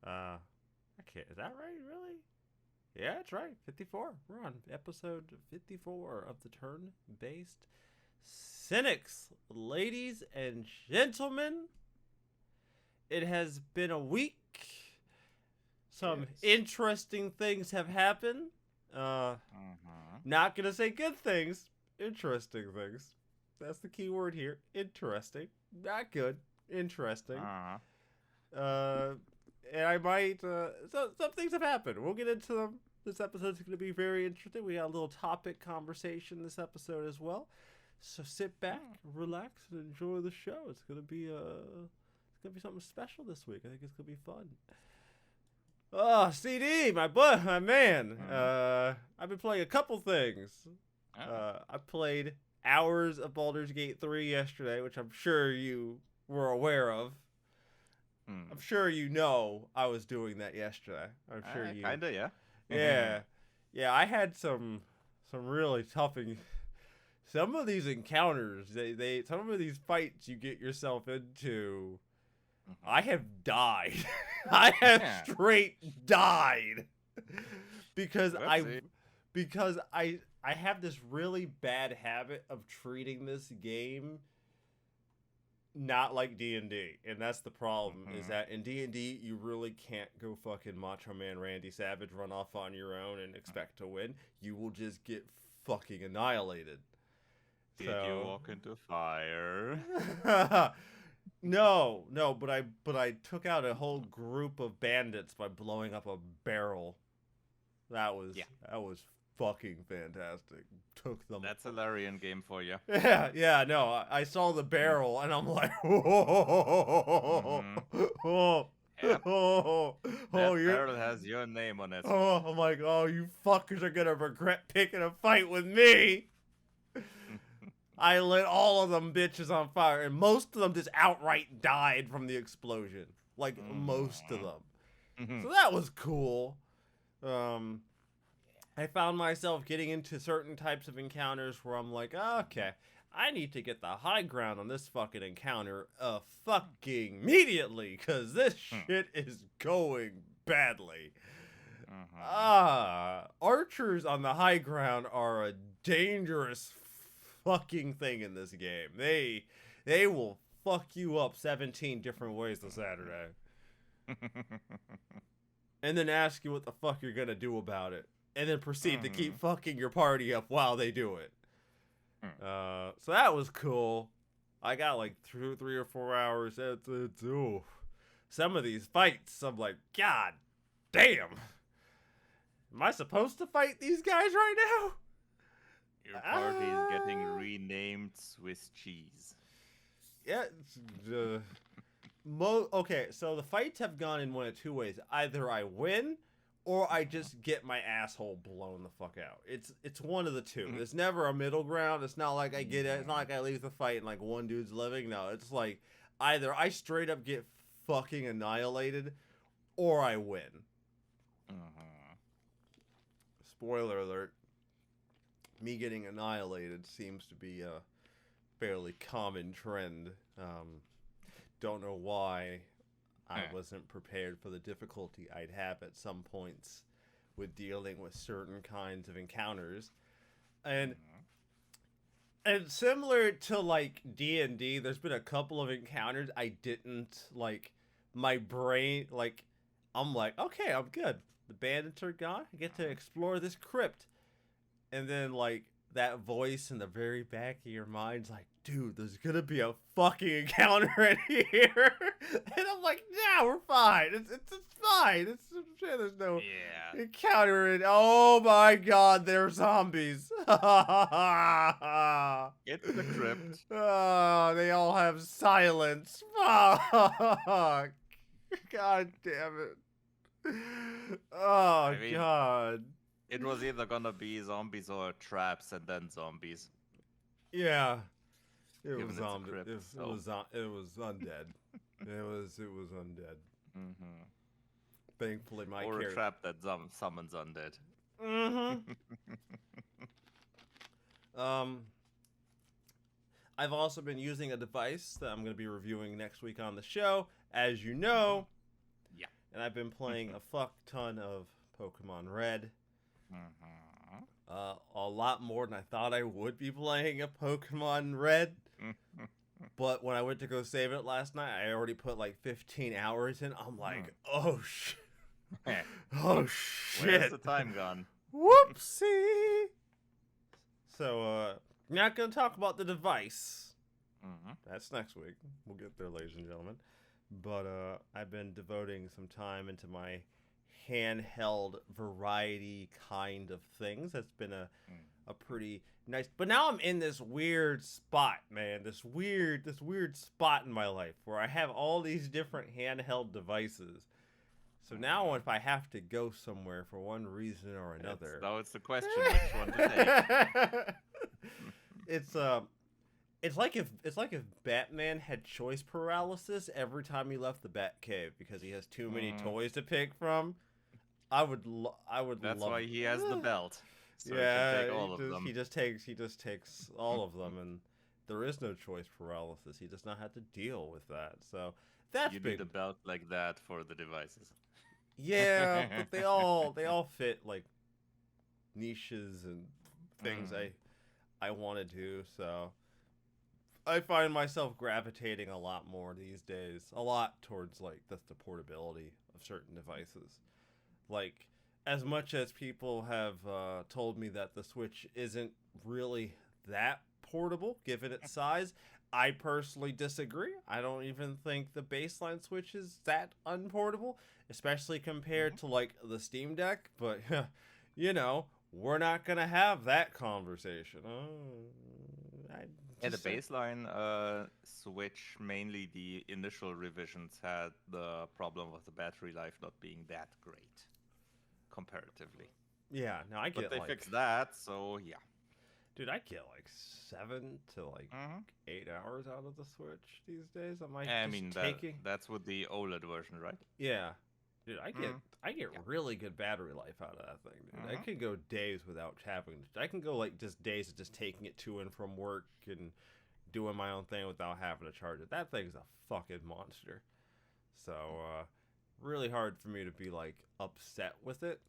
I can't. Is that right? Really? Yeah, that's right. 54. We're on episode 54 of the turn-based Cynics, ladies and gentlemen. It has been a week. Some interesting things have happened. Not gonna say good things. Interesting things. That's the key word here. Interesting. Not good. Interesting. And I might. Some things have happened. We'll get into them. This episode's going to be very interesting. We got a little topic conversation this episode as well. So sit back, relax, and enjoy the show. It's gonna be something special this week. I think it's gonna be fun. Oh, CD, my boy, my man. I've been playing a couple things. I played hours of Baldur's Gate 3 yesterday, which I'm sure you were aware of. I'm sure you know I was doing that yesterday. I'm sure you. Kinda, yeah. Yeah. I had some really tough. Some of these encounters, some of these fights you get yourself into, I have died. I have straight died because I have this really bad habit of treating this game not like D&D, and that's the problem. Is that in D&D you really can't go fucking Macho Man Randy Savage run off on your own and expect to win. You will just get fucking annihilated. Did you walk into fire? No, but I took out a whole group of bandits by blowing up a barrel. That was fucking fantastic. Took them. That's a Larian game for you. Yeah, no, I saw the barrel and I'm like, Barrel has your name on it. Oh, I'm like, oh, you fuckers are gonna regret picking a fight with me. I lit all of them bitches on fire, and most of them just outright died from the explosion. Like, most of them. So that was cool. I found myself getting into certain types of encounters where I'm like, okay, I need to get the high ground on this fucking encounter fucking immediately, because this shit is going badly. Archers on the high ground are a dangerous fucking thing in this game. They will fuck you up 17 different ways this Saturday. And then ask you what the fuck you're gonna do about it. And then proceed to keep fucking your party up while they do it. So that was cool. I got like 3 or 4 hours. Some of these fights, I'm like, God damn. Am I supposed to fight these guys right now? Your party is getting renamed Swiss cheese. Yeah. Okay, so the fights have gone in one of two ways. Either I win, or I just get my asshole blown the fuck out. It's one of the two. There's never a middle ground. It's not like I get it. It's not like I leave the fight and like one dude's living. No, it's like either I straight up get fucking annihilated, or I win. Spoiler alert. Me getting annihilated seems to be a fairly common trend. Don't know why I wasn't prepared for the difficulty I'd have at some points with dealing with certain kinds of encounters. And similar to like D&D, there's been a couple of encounters I didn't like. My brain, like, I'm like, okay, I'm good. The bandits are gone. I get to explore this crypt. And then, like, that voice in the very back of your mind's like, dude, there's gonna be a fucking encounter in here. And I'm like, nah, we're fine. It's fine. There's no encounter in. Oh my god, they're zombies. It's the crypt. Oh, they all have silence. Fuck. God damn it. Oh, God. It was either gonna be zombies or traps and then zombies. Yeah. It was zombies. It was undead. it was undead. Thankfully, my or a trap that summons undead. I've also been using a device that I'm going to be reviewing next week on the show. As you know, and I've been playing a fuck ton of Pokemon Red. A lot more than I thought I would be playing a Pokemon Red. But when I went to go save it last night, I already put like 15 hours in. I'm like, oh shit. Oh shit. Where's the time gone? Whoopsie. So, not gonna talk about the device. That's next week. We'll get there, ladies and gentlemen. But I've been devoting some time into my handheld variety kind of things. That's been a pretty nice. But now I'm in this weird spot, man. This weird spot in my life where I have all these different handheld devices. So now if I have to go somewhere for one reason or another, it's the question which one to take. It's like if Batman had choice paralysis every time he left the Batcave because he has too many toys to pick from. I would That's love why he has the belt. So yeah, he can take all of them. He just takes all of them, and there is no choice paralysis. He does not have to deal with that. So that's you big. need a belt like that for the devices. Yeah, but they all fit like niches and things I want to do. So I find myself gravitating a lot more these days, a lot towards like the portability of certain devices. Like, as much as people have told me that the Switch isn't really that portable, given its size, I personally disagree. I don't even think the baseline Switch is that unportable, especially compared to, like, the Steam Deck. But, you know, we're not going to have that conversation. The baseline Switch, mainly the initial revisions, had the problem of the battery life not being that great. Comparatively. Yeah, no, I get But they fixed that, so yeah. Dude, I get like 7 to like 8 hours out of the Switch these days. That's with the OLED version, right? Yeah. Dude, I get really good battery life out of that thing, dude. I can go days without having I can go like just days of just taking it to and from work and doing my own thing without having to charge it. That thing's a fucking monster. So, really hard for me to be like upset with it.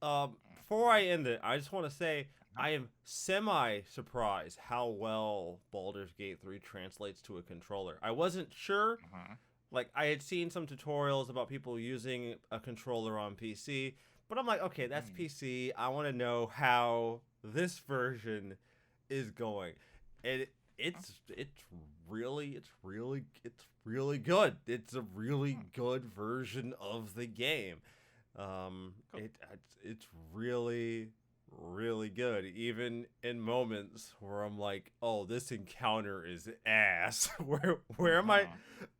Before I end it, I just want to say I am semi-surprised how well Baldur's Gate 3 translates to a controller. I wasn't sure. Like, I had seen some tutorials about people using a controller on PC, but I'm like, okay, that's PC. I want to know how this version is going. And it's really good. It's a really good version of the game. It's really good, even in moments where I'm like, oh, this encounter is ass. where am I?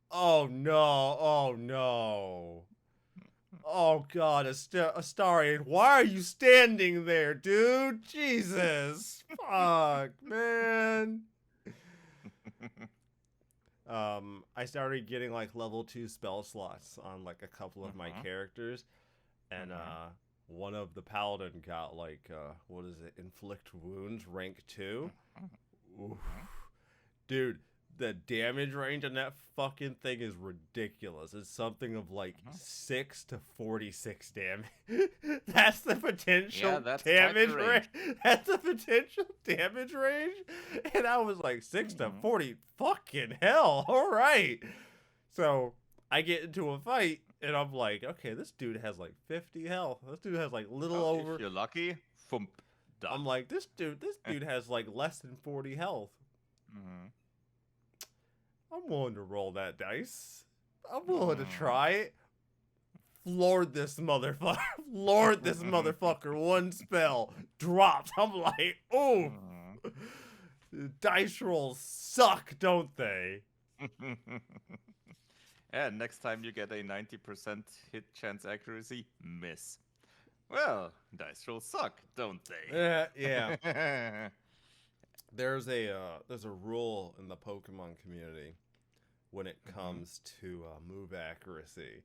Oh no. Oh god, Astarion, why are you standing there, dude? Jesus. Fuck, man. I started getting like level 2 spell slots on like a couple of my characters, and one of the paladin got like inflict wounds rank 2. Oof. Dude, the damage range on that fucking thing is ridiculous. It's something of like 6 to 46 damage. That's the potential damage range. That's the potential damage range. And I was like 6 to 40. Fucking hell. All right. So I get into a fight and I'm like, okay, this dude has like 50 health. This dude has like over. If you're lucky, thump, done. I'm like, this dude has like less than 40 health. I'm willing to roll that dice. I'm willing to try it. Lord this motherfucker. One spell. Drops. I'm like, oh. Dice rolls suck, don't they? And next time you get a 90% hit chance accuracy, miss. Well, dice rolls suck, don't they? Yeah. There's a rule in the Pokemon community when it comes to move accuracy,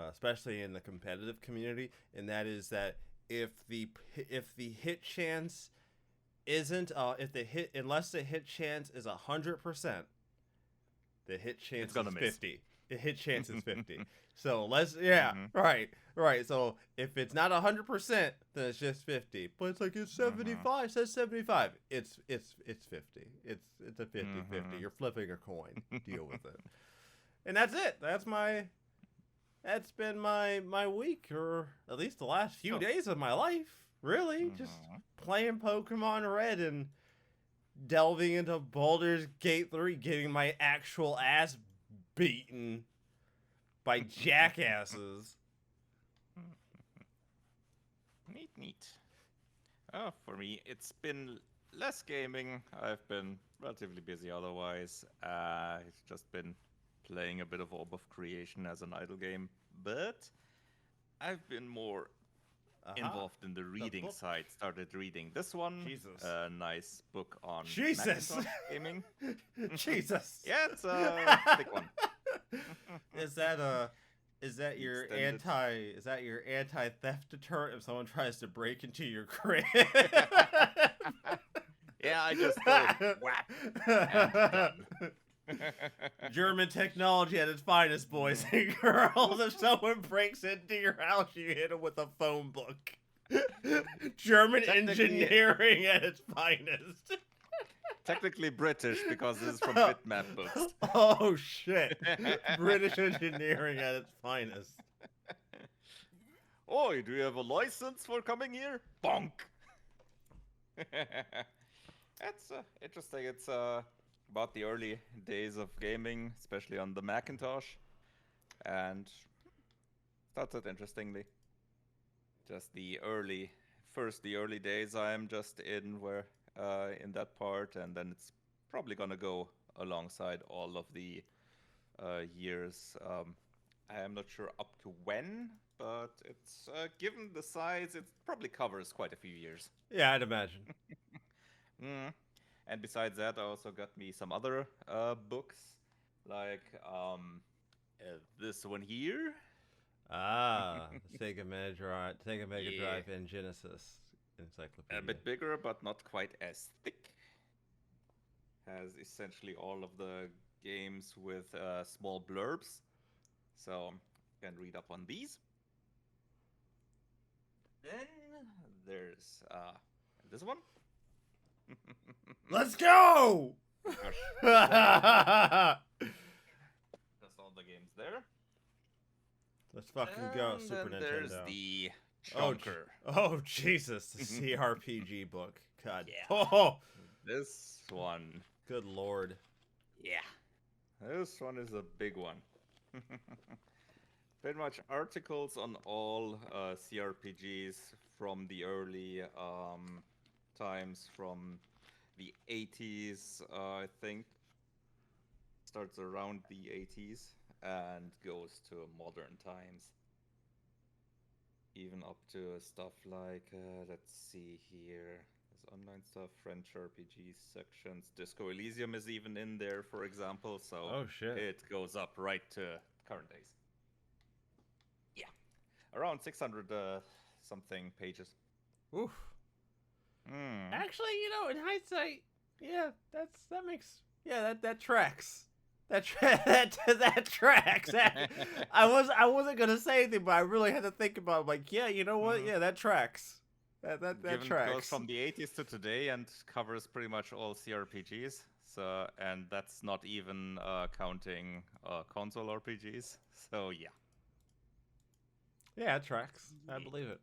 especially in the competitive community, and that is that if the hit chance isn't unless the hit chance is 100%, the hit chance is 50. hit chance is 50. So let's right. So if it's not 100%, then it's just 50. But it's like it's 75. It says 75. It's 50. It's a 50-50. You're flipping a coin. Deal with it. And that's it. That's been my week, or at least the last few days of my life. Really, just playing Pokemon Red and delving into Baldur's Gate 3, getting my actual ass beaten by jackasses. Neat. Oh, for me, it's been less gaming. I've been relatively busy otherwise. It's just been playing a bit of Orb of Creation as an idle game, but I've been more involved in the reading side. Started reading this one. Jesus. A nice book on Jesus. Macintosh gaming. Jesus. Yeah, it's a thick one. Is that your anti theft deterrent if someone tries to break into your crib? Yeah, I just go whap and done. German technology at its finest, boys and girls. If someone breaks into your house, you hit them with a phone book. German engineering at its finest. Technically British because this is from Bitmap Books. Oh shit! British engineering at its finest. Oh, do you have a license for coming here? Bonk. That's interesting. It's about the early days of gaming, especially on the Macintosh, and started interestingly. Just the early days I'm just in that part, and then it's probably gonna go alongside all of the years. I am not sure up to when, but it's given the size, it probably covers quite a few years. Yeah, I'd imagine. And besides that, I also got me some other books, like this one here. Sega Mega Drive and Genesis Encyclopedia. A bit bigger, but not quite as thick. Has essentially all of the games with small blurbs, so you can read up on these. Then there's this one. Let's go! Just all the games there. Let's fucking go, And Super then Nintendo. There's the Chunker. Oh, Jesus, the CRPG book. God. Yeah. Oh, This one. good lord. Yeah. This one is a big one. Pretty much articles on all CRPGs from the early times, from the 80s, I think. Starts around the 80s and goes to modern times. Even up to stuff like, let's see here. There's online stuff, French RPG sections. Disco Elysium is even in there, for example. So Oh, shit. it goes up right to current days. Yeah. Around 600 something pages. Oof. Actually, in hindsight, yeah, that tracks. That tracks. I wasn't gonna say anything, but I really had to think about it. Like, yeah, you know what? Yeah, that tracks. That Given tracks. It goes from the 80s to today and covers pretty much all CRPGs. So, and that's not even counting console RPGs. So yeah. Yeah, it tracks. I believe it.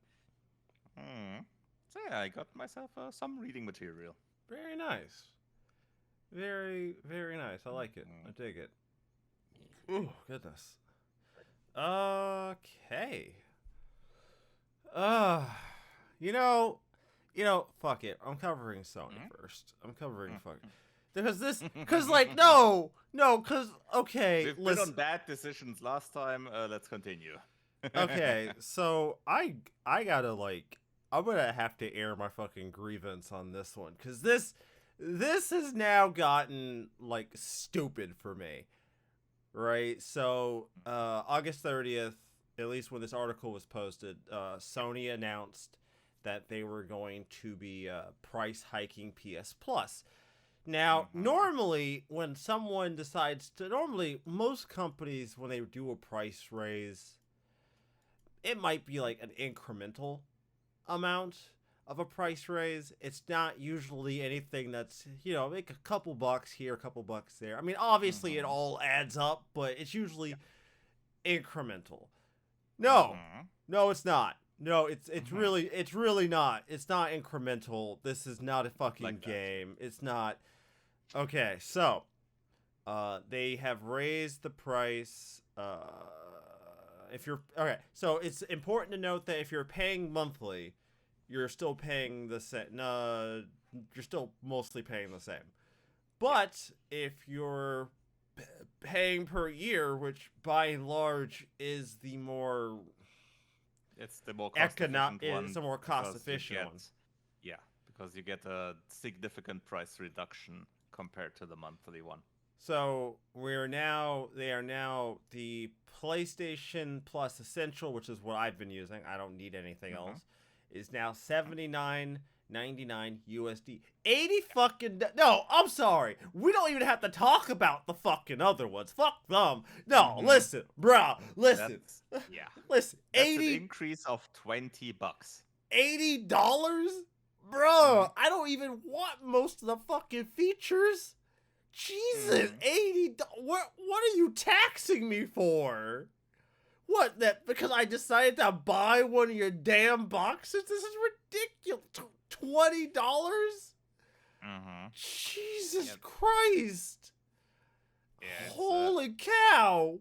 So yeah, I got myself some reading material. Very nice. Very, very nice. I like it. I dig it. Ooh, goodness. Okay. Fuck it. I'm covering Sony first. I'm covering okay. We've been on bad decisions last time. Let's continue. Okay, so I'm gonna have to air my fucking grievance on this one, because this has now gotten stupid for me, right? So August 30th, at least when this article was posted, Sony announced that they were going to be price hiking PS Plus. Now, Mm-hmm. normally, when someone decides to, normally, most companies, when they do a price raise, it might be like an incremental amount of a price raise. It's not usually anything that's, like a couple bucks here, a couple bucks there. I mean, obviously, it Mm-hmm. all adds up, but it's usually Yeah. incremental. No, Mm-hmm. no, it's not. No, it's Mm-hmm. really not. It's not incremental. This is not a fucking Like that. game. It's not. Okay, so they have raised the price. If you're okay, so it's important to note that if you're paying monthly, you're still paying the same. No, you're still mostly paying the same. Yeah. But if you're paying per year, which by and large is the more It's the more cost efficient is one the more cost because you efficient get, one. yeah, because you get a significant price reduction compared to the monthly one. So they are now the PlayStation Plus Essential, which is what I've been using. I don't need anything Mm-hmm. else. Is now $79.99 USD. 80 fucking no, I'm sorry. We don't even have to talk about the fucking other ones. Fuck them. No, Mm-hmm. listen, bruh, listen. That's yeah. Listen, That's an 80 increase of $20. $80? Mm-hmm. Bro, I don't even want most of the fucking features. Jesus, Mm-hmm. 80. What are you taxing me for? What, that because I decided to buy one of your damn boxes? This is ridiculous. $20? Mm-hmm. Jesus Yep. Christ. Yeah, it's Holy cow.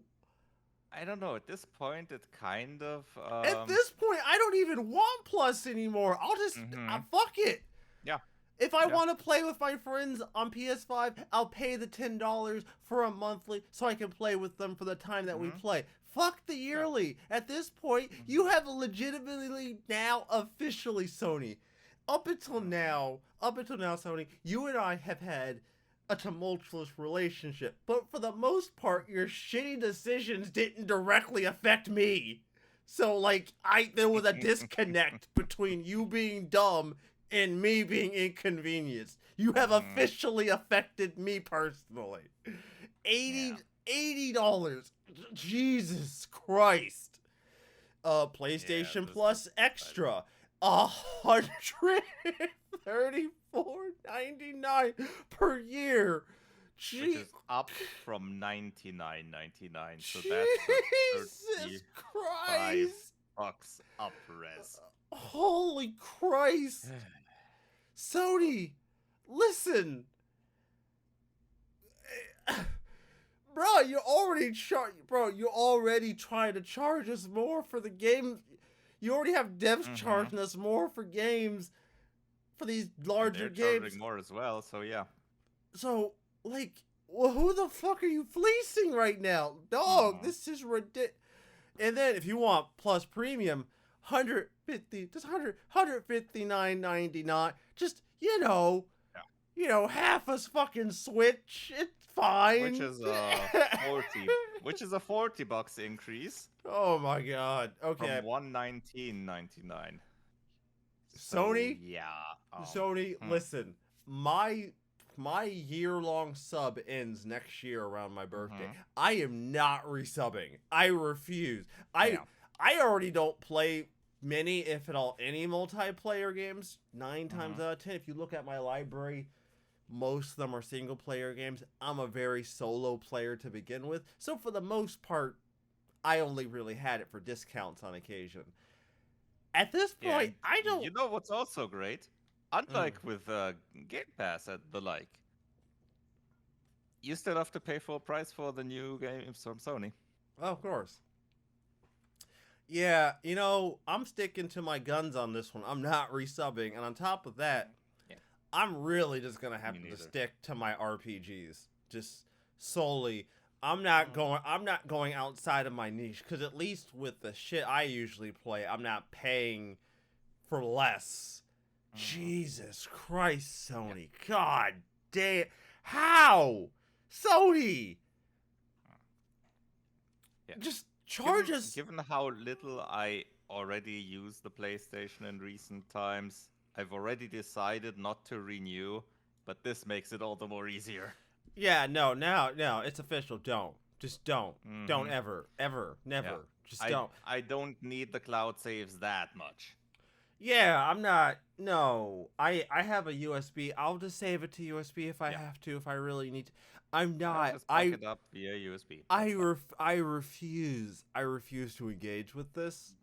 I don't know. At this point, it kind of At this point, I don't even want Plus anymore. I'll just mm-hmm. fuck it. Yeah. If I Yeah. want to play with my friends on PS5, I'll pay the $10 for a monthly so I can play with them for the time that we Mm-hmm. play. Fuck the Yeah. yearly. At this point, Mm-hmm. you have legitimately now officially Sony. Mm-hmm. Up until now, Sony, you and I have had a tumultuous relationship, but for the most part, your shitty decisions didn't directly affect me. So like there was a disconnect between you being dumb and me being inconvenienced. You have Mm-hmm. officially affected me personally. 80 Yeah. $80. Jesus Christ. Yeah. PlayStation This is Plus Extra. 134.99 per year. which Gee, is up from 99.99. So that's a Jesus 35 Christ. bucks up res. Holy Christ. Sony, listen. Bro, you're already trying to charge us more for the game. You already have devs Mm-hmm. charging us more for games, for these And larger they're games. charging more as well. So yeah. So, like, well, who the fuck are you fleecing right now? Dog, Mm-hmm. this is ridiculous. And then if you want plus premium, 150, just 159.99. Just, Yeah. half a fucking Switch. It's Which fine. is a 40, which is a 40 bucks increase Oh my god. from Okay. 119.99. So Sony, yeah. Sony, Hmm. listen. My year-long sub ends next year around my birthday. Mm-hmm. I am not resubbing. I refuse. I Yeah. I already don't play many, if at all, any multiplayer games. 9 times Mm-hmm. out of 10, if you look at my library, most of them are single player games. I'm a very solo player to begin with. So for the most part, I only really had it for discounts on occasion. At this Yeah, point, and I don't. you know what's also great? Mm. Unlike with Game Pass and the like, you still have to pay full price for the new games from Sony. Oh, of course. Yeah, I'm sticking to my guns on this one. I'm not resubbing, and on top of that, Yeah, I'm really just gonna me have to neither. stick to my RPGs, just solely. I'm not going outside of my niche because at least with the shit I usually play, I'm not paying for less. Mm-hmm. Jesus Christ, Yep. Sony. God damn. How? Sony! Yeah. Just charge Given us. given how little I already use the PlayStation in recent times, I've already decided not to renew but this makes it all the more easier. Yeah, no, no, it's official. Don't. Just don't. Don't Hmm. ever, ever, Yeah. never. Just don't. I don't need the cloud saves that much. Yeah, I'm not. No, I have a USB. I'll just save it to USB if I Yeah. have to. If I really need to. I'm I'll not. just back it up via USB. I refuse. I refuse to engage with this.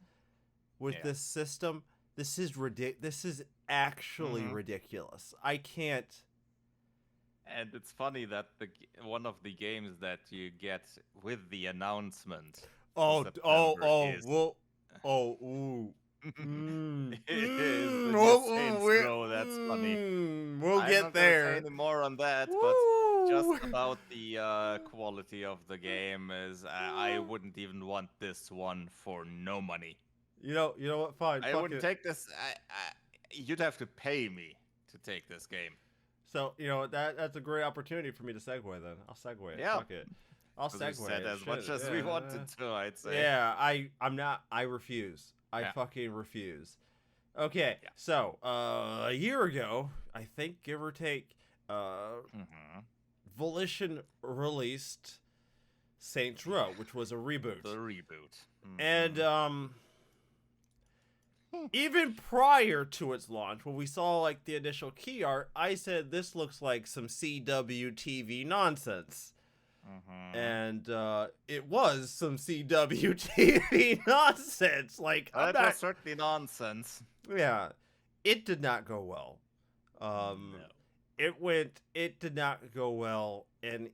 With Yeah. this system. This is This is actually Hmm. ridiculous. I can't. And it's funny that one of the games that you get with the announcement for September is Well, ooh. is the new Saints We're, Row. That's funny. we'll I'm get not gonna say there. any more on that, but just Woo. about the quality of the game is I wouldn't even want this one for no money. You know what? Fine, I fuck wouldn't it. take this. You'd have to pay me to take this game. So you know that's a great opportunity for me to segue. Then I'll segue it. Yeah, Fuck it. I'll because we segue said it. as much Shit, as we wanted to, I'd say. Yeah, I'm not. I refuse. I Yeah. fucking refuse. Okay, Yeah. so a year ago, I think, give or take, Mm-hmm. Volition released Saints Row, which was a reboot. The reboot. Mhm. And even prior to its launch, when we saw like the initial key art, I said this looks like some CWTV nonsense. Mhm. And it was some CWTV nonsense. Like That was certainly nonsense. yeah, it did not go well. Um, No. it did not go well, and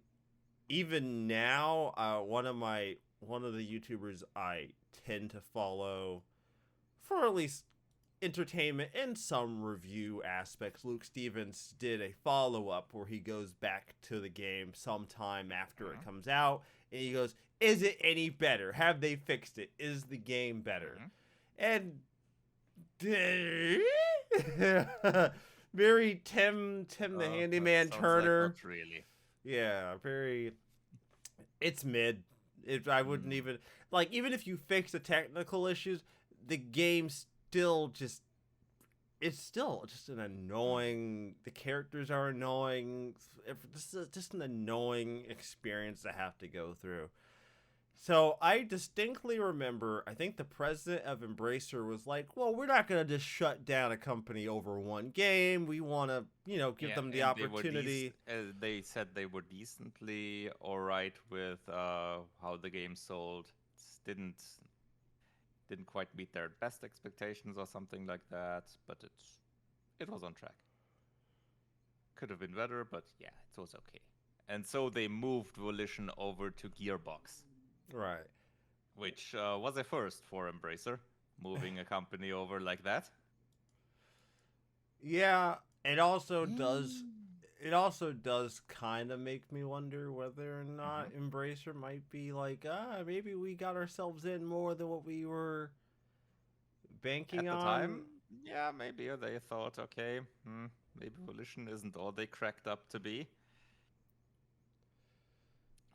even now, one of the YouTubers I tend to follow for at least entertainment and some review aspects, Luke Stevens did a follow-up where he goes back to the game sometime after it comes out, and he goes, is it any better? Have they fixed it? Is the game better? And very Tim the Handyman Turner. Like, not really. Yeah, very. It's mid. I wouldn't even like, even if you fix the technical issues, the game still just. It's still just an annoying. The characters are annoying. This is just an annoying experience to have to go through. So I distinctly remember, I think the president of Embracer was like, well, we're not going to just shut down a company over one game. We want to, give them the opportunity. They said they were decently all right with how the game sold. Didn't quite meet their best expectations or something like that, but it was on track. Could have been better, but yeah, it was okay. And so they moved Volition over to Gearbox. Right. Which was a first for Embracer, moving a company over like that. Yeah, it also does kind of make me wonder whether or not Embracer might be like, maybe we got ourselves in more than what we were banking on. At the time, yeah, maybe they thought, okay, maybe Volition isn't all they cracked up to be.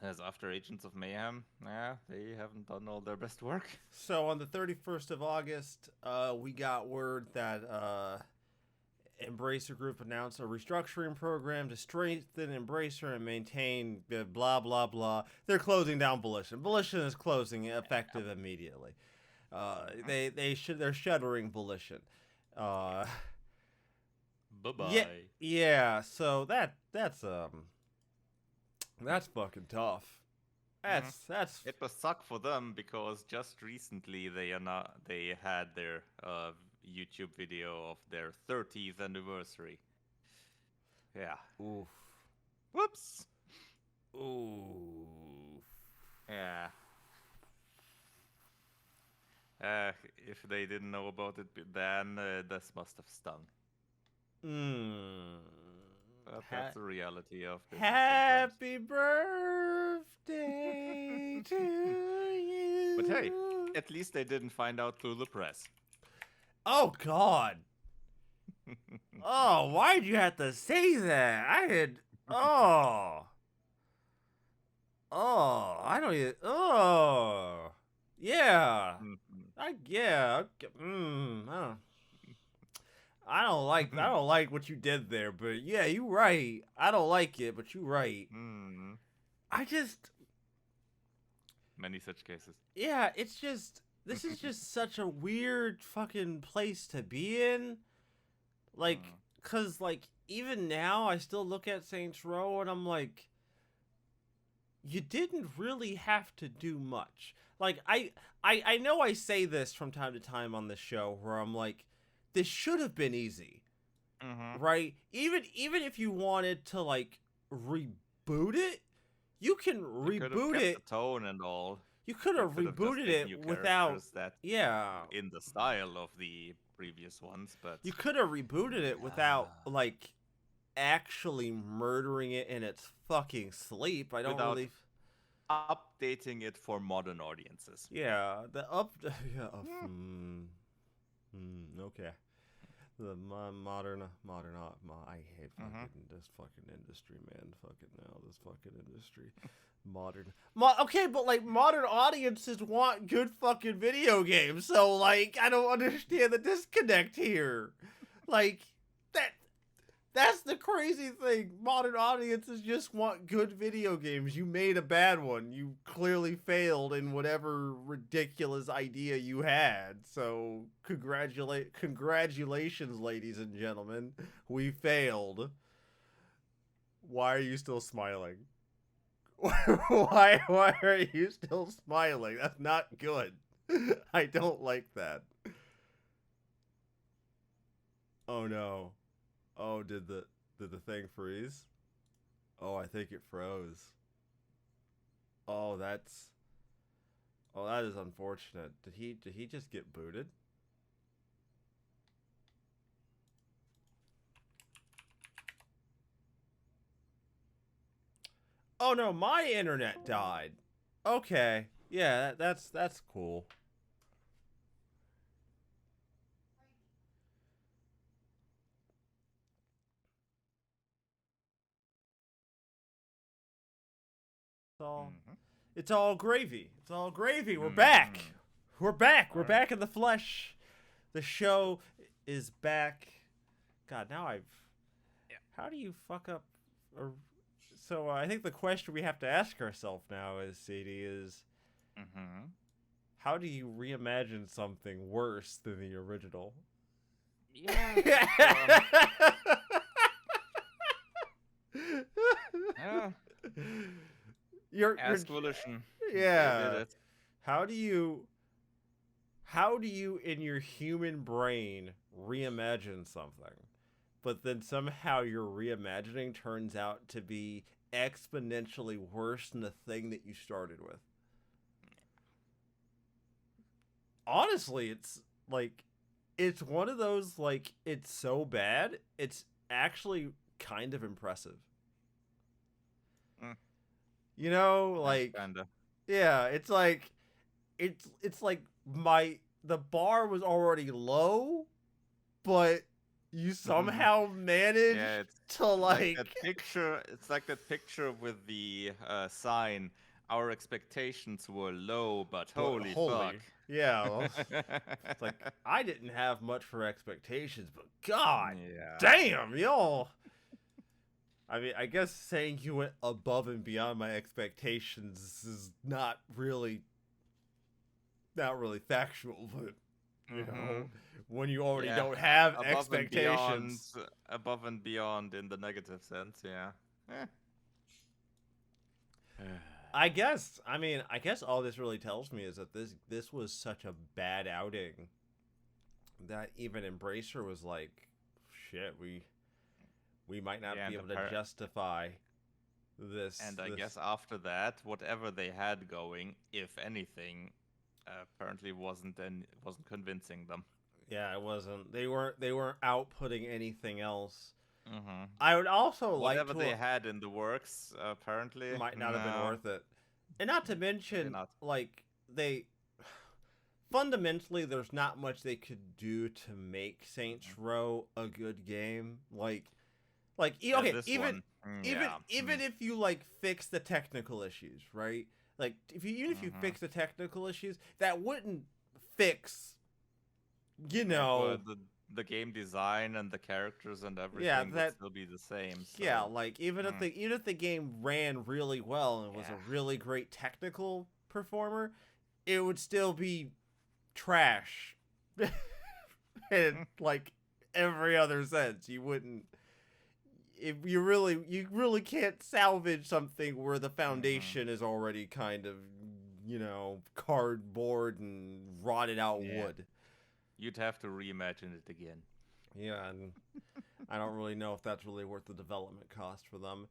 As after Agents of Mayhem, yeah, they haven't done all their best work. So on the 31st of August, we got word that Embracer Group announced a restructuring program to strengthen Embracer and maintain blah, blah, blah. They're closing down Volition. Volition is closing effective immediately. They're shuttering Volition. Bye-bye. Yeah, so that's fucking tough. That's it must suck for them because just recently they had their YouTube video of their 30th anniversary. Yeah. Oof. Whoops. Ooh. Yeah. If they didn't know about it then, this must have stung. But that's the reality of this. Happy birthday to you. But hey, at least they didn't find out through the press. Oh, God. Oh, why'd you have to say that? I had... Oh. Oh, I don't even... Oh. Yeah. Yeah. I don't... I don't like what you did there, but yeah, you right. I don't like it, but you right. Mm. I just Many such cases. yeah, it's just this is just such a weird fucking place to be in. Like, Mm. cause like even now I still look at Saints Row and I'm like, you didn't really have to do much. Like I know I say this from time to time on this show where I'm like, this should have been easy. Mm-hmm. Right? Even if you wanted to like reboot it, you can You could have reboot kept it. the tone and all. You could You have could have just rebooted made it new without characters that yeah. in the style of the previous ones, but You could have rebooted it without yeah. like actually murdering it in its fucking sleep. I don't Without really updating it for modern audiences. yeah, the up yeah, Yeah. okay. The I hate Mm-hmm. fucking this fucking industry, man. Fucking now, this fucking industry. Modern. Okay, but like modern audiences want good fucking video games, so like I don't understand the disconnect here. Like that. That's the crazy thing. Modern audiences just want good video games. You made a bad one. You clearly failed in whatever ridiculous idea you had. So, congratulations, ladies and gentlemen. We failed. Why are you still smiling? why are you still smiling? That's not good. I don't like that. Oh no. Oh, did the thing freeze? Oh, I think it froze. Oh, that is unfortunate. Did he just get booted? Oh no, my internet died. Okay. Yeah, that's cool. It's all Mm-hmm. it's all gravy. It's all gravy. We're back. Mm-hmm. We're back. We're All right. back in the flesh. The show is back. God, now I've Yeah. how do you fuck up so I think the question we have to ask ourselves now is CD is Mm-hmm. how do you reimagine something worse than the original? Yeah. That's, yeah. You're Ask Volition. yeah. They did it. How do you in your human brain reimagine something? But then somehow your reimagining turns out to be exponentially worse than the thing that you started with. Honestly, it's like it's one of those like it's so bad, it's actually kind of impressive. Mm. You know, like Kinda. yeah, it's like it's like the bar was already low, but you somehow managed Yeah, it's to like like that picture. It's like that picture with the sign. Our expectations were low, but holy fuck. yeah, well, it's like I didn't have much for expectations, but god Yeah. damn, y'all. I mean, I guess saying you went above and beyond my expectations is not really factual, but you know, when you already Yeah. don't have Above and beyond. expectations. Above and beyond in the negative sense. Yeah. I guess. I mean, I guess all this really tells me is that this was such a bad outing that even Embracer was like, shit, we might not Yeah, be and able to justify this. And I this. guess after that, whatever they had going, if anything, apparently wasn't convincing them. Yeah, it wasn't. They weren't outputting anything else. Mm-hmm. I would also Whatever like to they had in the works, apparently might not have been no, worth it. And not to mention, not. like they fundamentally, there's not much they could do to make Saints Row a good game. Okay, This even one, even if you like fix the technical issues, right? Like even if you fix the technical issues, that wouldn't fix, you know, the game design and the characters and Yeah, everything would that still be the same. yeah, So, like mm, even if the game ran really well and was a yeah, really great technical performer, it would still be trash. In like every other sense. You wouldn't if you really can't salvage something where the hmm foundation is already kind of, you know, cardboard and rotted out yeah, wood. you'd have to reimagine it again. Yeah, and I don't really know if that's really worth the development cost for them.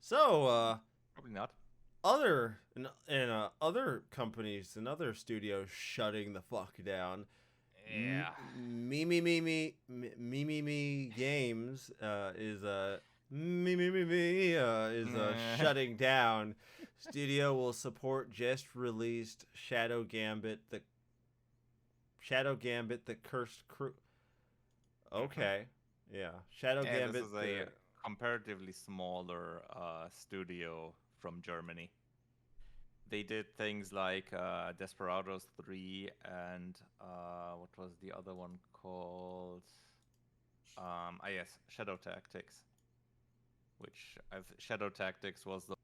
So, Probably not. other companies and other studios shutting the fuck down. Yeah. Me Games is shutting down. Studio will support just released Shadow Gambit the Cursed Crew. hmm Okay, yeah, Shadow Yeah, this Gambit is a the comparatively smaller studio from Germany. They did things like Desperados 3 and what was the other one called? Yes, Shadow Tactics, which Shadow Tactics was the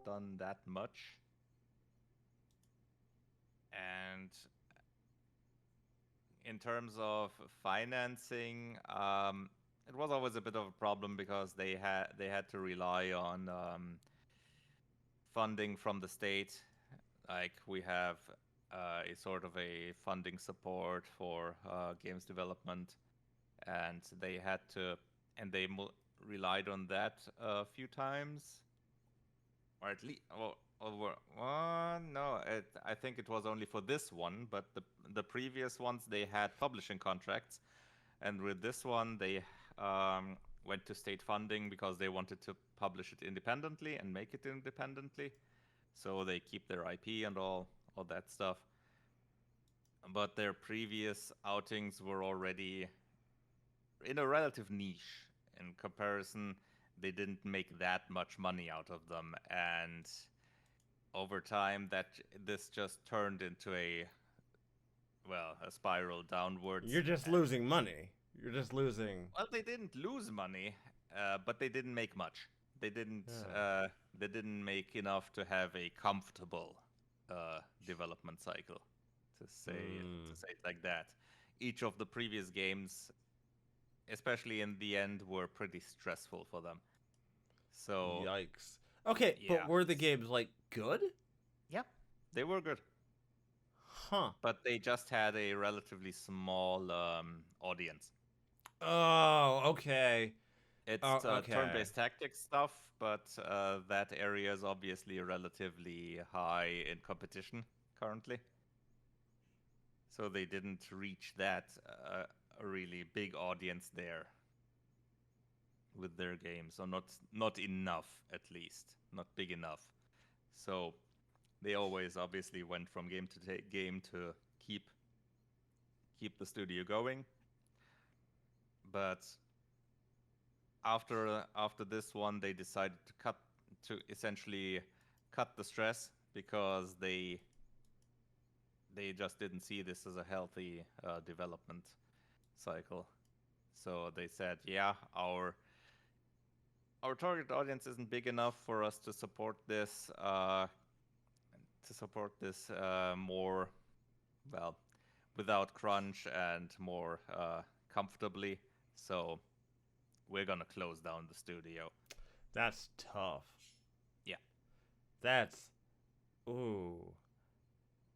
done that much. And in terms of financing, it was always a bit of a problem because they had to rely on funding from the state. Like we have a sort of a funding support for games development, and they had to, and they relied on that a few times, or at least, no, I think it was only for this one, but the previous ones they had publishing contracts, and with this one they went to state funding because they wanted to publish it independently and make it independently, so they keep their IP and all that stuff. But their previous outings were already in a relative niche in comparison. They didn't make that much money out of them, and over time that this just turned into a spiral downwards. you're just losing money. You're just losing. Well, they didn't lose money, but they didn't make much. They didn't Yeah. uh, they didn't make enough to have a comfortable development cycle, to say Mm. it like that. Each of the previous games, especially in the end, were pretty stressful for them. So Yikes. Okay, but yeah, were the games like good? yep, they were good, Huh. but they just had a relatively small audience. Oh, okay. Oh, It's okay. turn-based tactics stuff, but that area is obviously relatively high in competition currently. So they didn't reach that a really big audience there with their games, or not enough at least, not big enough. So they always obviously went from game to game to keep the studio going. But after this one, they decided to essentially cut the stress because they just didn't see this as a healthy development cycle. So they said, yeah, our target audience isn't big enough for us to support this more, well, without crunch and more comfortably. So we're gonna close down the studio. That's tough. Yeah. That's ooh.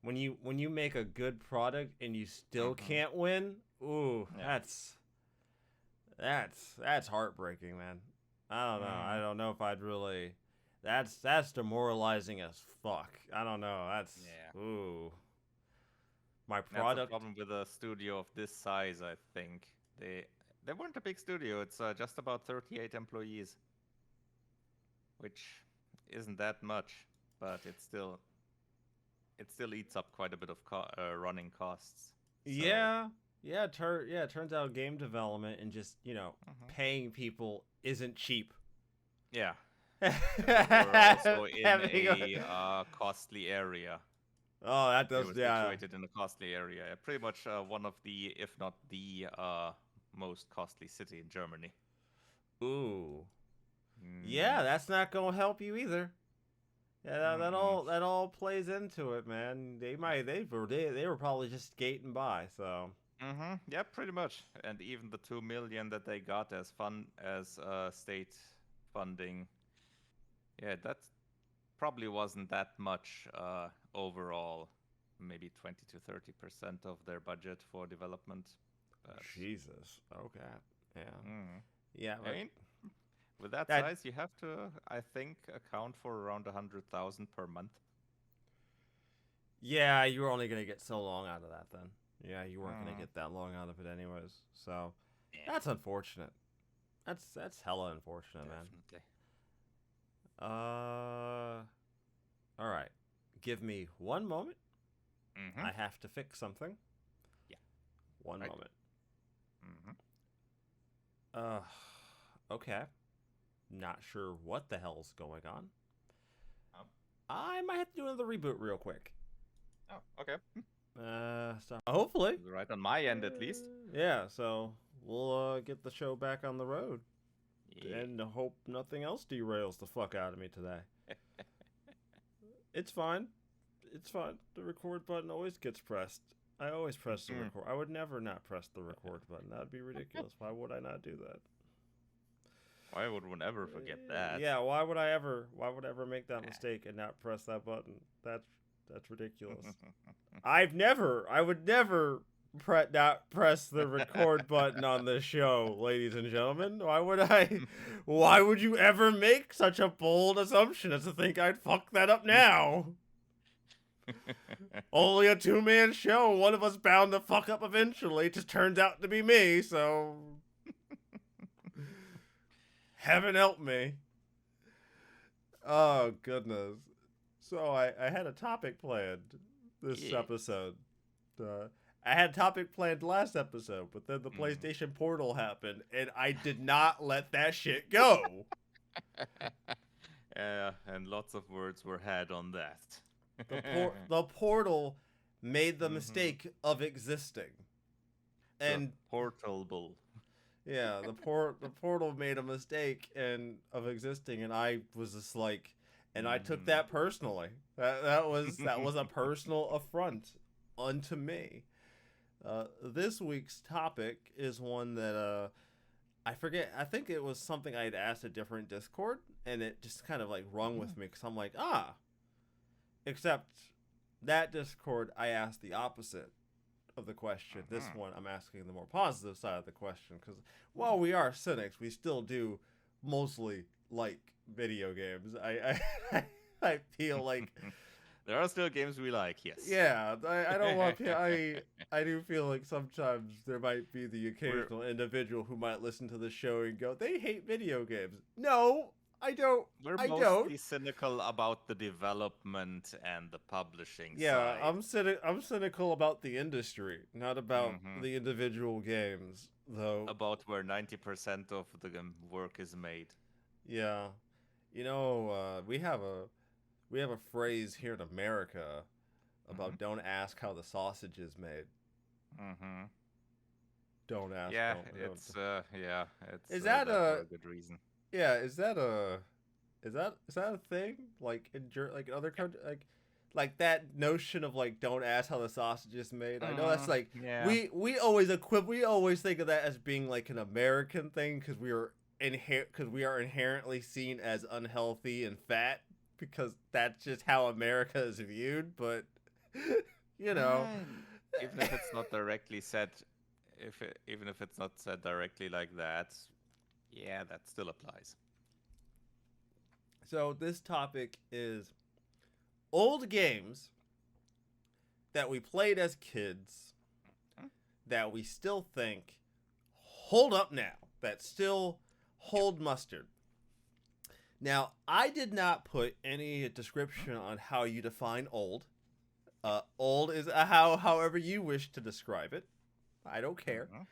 When you make a good product and you still hmm can't win, ooh, Yeah. that's heartbreaking, man. I don't know. I Mm. don't know if I'd really. That's demoralizing as fuck. I don't know. That's Yeah. ooh. My That's a product. problem with a studio of this size, I think. They weren't a big studio. It's just about 38 employees, which isn't that much, but it still eats up quite a bit of running costs. So, Yeah, yeah. It turns out game development and just mhm. paying people isn't cheap. Yeah, but were also in Having a costly area. Oh, that They does, were yeah. situated in a costly area. Pretty much one of the, if not the most costly city in Germany. Ooh. Yeah, Mm, that's not gonna help you either. Yeah, mm-mm. that all plays into it, man. They were probably just skating by, so Mm-hmm. Yeah, pretty much. And even the 2 million that they got as state funding, yeah, that probably wasn't that much overall. Maybe 20 to 30% of their budget for development. But Jesus. Okay. Yeah. mm, Yeah, I but mean, with that that size, you have to, I think, account for around 100,000 per month. yeah, you were only gonna get so long out of that then. Yeah, you weren't gonna Mm, get that long out of it anyways. So yeah, that's unfortunate. That's hella unfortunate, man. definitely. All right. Give me one moment. Mm-hmm. I have to fix something. Yeah, One right. moment. Mm-hmm. Uh, okay. Not sure what the hell's going on. Oh, I might have to do another reboot real quick. oh, okay. So hopefully. Right on my end, at least. Yeah, so we'll get the show back on the road Yeah. and hope nothing else derails the fuck out of me today. It's fine. It's fine. The record button always gets pressed. I always press the Mm. record. I would never not press the record button. That would be ridiculous. Why would I not do that? Why would one ever forget that? Yeah, why would I ever make that mistake and not press that button? That's ridiculous. I would never not press the record button on this show, ladies and gentlemen. Why would you ever make such a bold assumption as to think I'd fuck that up now? Only a two-man show, one of us bound to fuck up eventually. It just turns out to be me, so heaven help me. Oh goodness. So I had a topic planned this Yeah. episode. I had a topic planned last episode, but then the Mm. PlayStation Portal happened, and I did not let that shit go. Yeah, and lots of words were had on that. The portal made the Mhm. mistake of existing, The and portable. yeah, the portal made a mistake of existing, and I was just like, and I took Mhm. that personally. That was a personal affront unto me. This week's topic is one that I forget. I think it was something I had asked a different Discord, and it just kind of like rung with me because I'm like, ah. Except that Discord, I asked the opposite of the question. This one, I'm asking the more positive side of the question because while we are cynics, we still do mostly like video games. I feel like There are still games we like, yes. yeah, I don't want I do feel like sometimes there might be the occasional individual who might listen to the show and go, they hate video games. No, I don't. We're I mostly don't. cynical about the development and the publishing Yeah, side. I'm cynical about the industry, not about Mhm. the individual games, though. About where 90% of the work is made. Yeah, you know, we have a phrase here in America Mhm. about don't ask how the sausage is made. Mhm. Don't ask. Yeah, Don't. it's Is that that for a good reason. yeah? Is that a thing? Like like in other countries, like that notion of like don't ask how the sausage is made. I know that's like Yeah. we always think of that as being like an American thing because we are inherently seen as unhealthy and fat because that's just how America is viewed. But you know, Even if it's not directly said, even if it's not said directly like that, yeah, that still applies. so this topic is old games that we played as kids Mhm. that we still think hold up now, that still Yep. hold mustard. Now, I did not put any description on how you define old. Old is however you wish to describe it. I don't care. Mhm.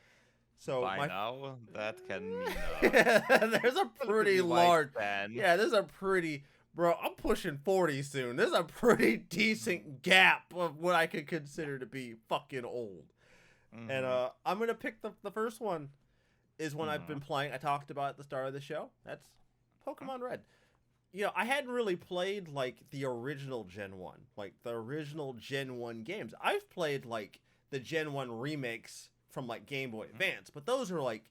So By my now, that can mean there's a pretty relatively wide large, span. yeah, there's a pretty, bro, I'm pushing 40 soon. There's a pretty decent gap of what I could consider to be fucking old. And Mm-hmm. I'm gonna pick the first one is one I've Mm-hmm. been playing. I talked about at the start of the show. That's Pokemon Red. You know, I hadn't really played like the original Gen 1, like the original Gen 1 games. I've played like the Gen 1 remakes from like Game Boy Mm-hmm. Advance, but those are like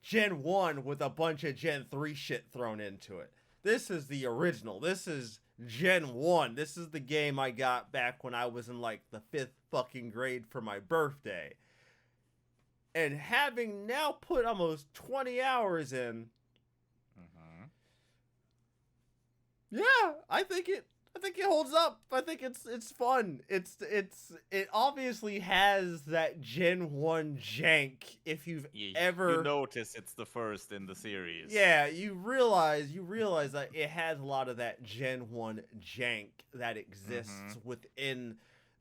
Gen 1 with a bunch of Gen 3 shit thrown into it. This is the original. This is Gen 1. This is the game I got back when I was in like the 5th fucking grade for my birthday. And having now put almost 20 hours in, Mm-hmm. yeah, I think it holds up. I think it's fun. It obviously has that Gen 1 jank if you've You ever, notice it's the first in the series. yeah, you realize that it has a lot of that Gen 1 jank that Mm-hmm. exists within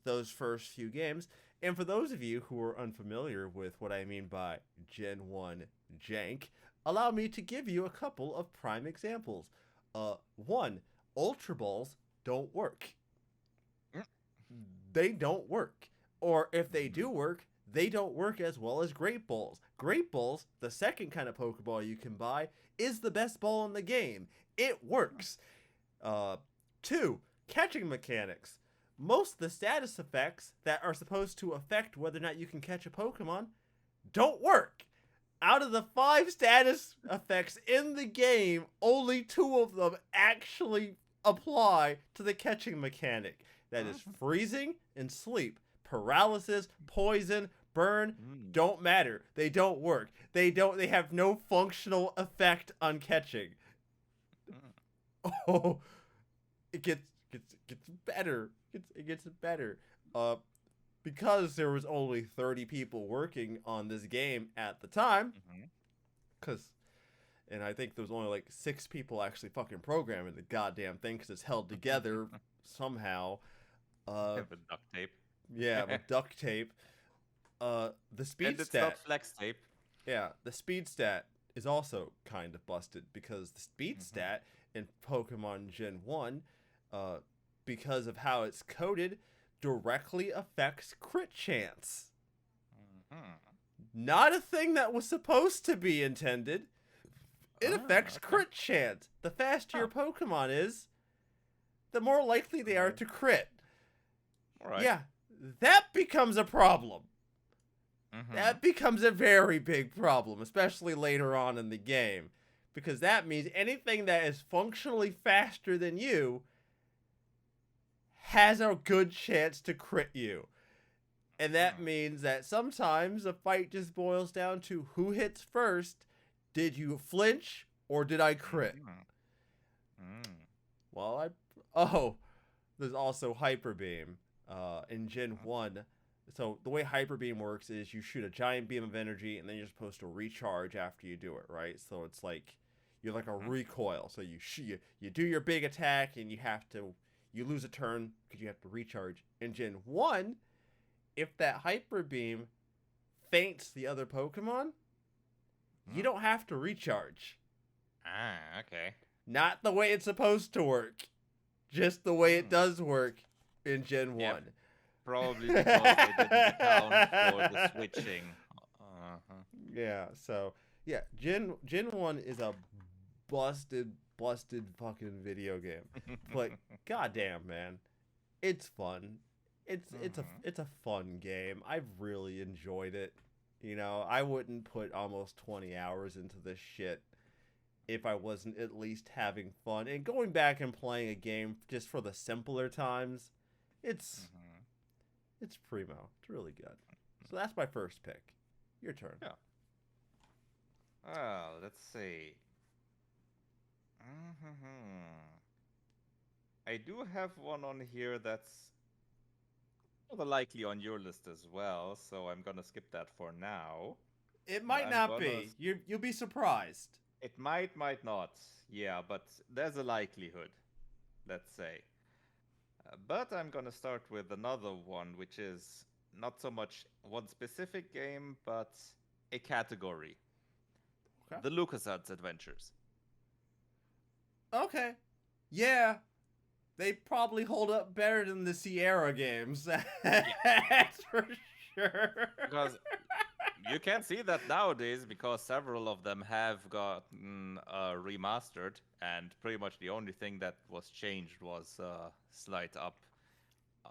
those first few games. And for those of you who are unfamiliar with what I mean by Gen 1 jank, allow me to give you a couple of prime examples. One, Ultra Balls don't work. They don't work. Or if they Mm-hmm. do work, they don't work as well as Great Balls. Great Balls, the second kind of Pokeball you can buy, is the best ball in the game. It works. Uh, Two, catching mechanics. Most of the status effects that are supposed to affect whether or not you can catch a Pokemon don't work. Out of the 5 status effects in the game, only 2 of them actually apply to the catching mechanic. That is freezing and sleep. Paralysis, poison, burn Mm-hmm. don't matter. They don't work. They have no functional effect on catching. Oh, it gets better. It gets better. Uh because there was only 30 people working on this game at the time, Mm-hmm. cuz and I think there was only like 6 people actually fucking programming the goddamn thing cuz it's held together somehow. Uh With duct tape. yeah, with duct tape. The And speed it's not stat, flex tape. yeah, the speed stat is also kind of busted because the speed Mm-hmm. stat in Pokemon Gen 1, uh, because of how it's coded, directly affects crit chance. Mm-hmm. Not a thing that was supposed to be intended. It affects Okay. crit chance. The faster Huh. your Pokemon is, the more likely they are More. to crit. All right. Yeah, that becomes a problem. Mm-hmm. That becomes a very big problem, especially later on in the game. Because that means anything that is functionally faster than you has a good chance to crit you. And that means that sometimes the fight just boils down to who hits first. Did you flinch or did I crit? Mm-hmm. Mm. Well, oh, there's also Hyper Beam in Gen 1. So the way Hyper Beam works is you shoot a giant beam of energy and then you're supposed to recharge after you do it, right? So it's like you're like a Mm-hmm. recoil. So you do your big attack and you lose a turn because you have to recharge. In Gen 1, if that Hyper Beam faints the other Pokemon, you don't have to recharge. Ah, okay. Not the way it's supposed to work. Just the way it does work in Gen Yeah, 1. probably because they didn't account for the switching. Uh-huh. Yeah, so yeah, Gen 1 is a busted fucking video game. But goddamn, man, it's fun. Mhm. It's a fun game. I've really enjoyed it. You know, I wouldn't put almost 20 hours into this shit if I wasn't at least having fun. And going back and playing a game just for the simpler times, it's Mhm. it's primo. It's really good. So that's my first pick. Your turn. Yeah. Let's see. Mhm. I do have one on here that's rather likely on your list as well, so I'm gonna skip that for now. It And might I'm not gonna. be. You'll be surprised. It might not. Yeah, but there's a likelihood, let's say. But I'm gonna start with another one, which is not so much one specific game, but a category. Okay. The LucasArts adventures. Okay. Yeah. They probably hold up better than the Sierra games. That's for sure. Because you can see that nowadays because several of them have gotten remastered, and pretty much the only thing that was changed was slight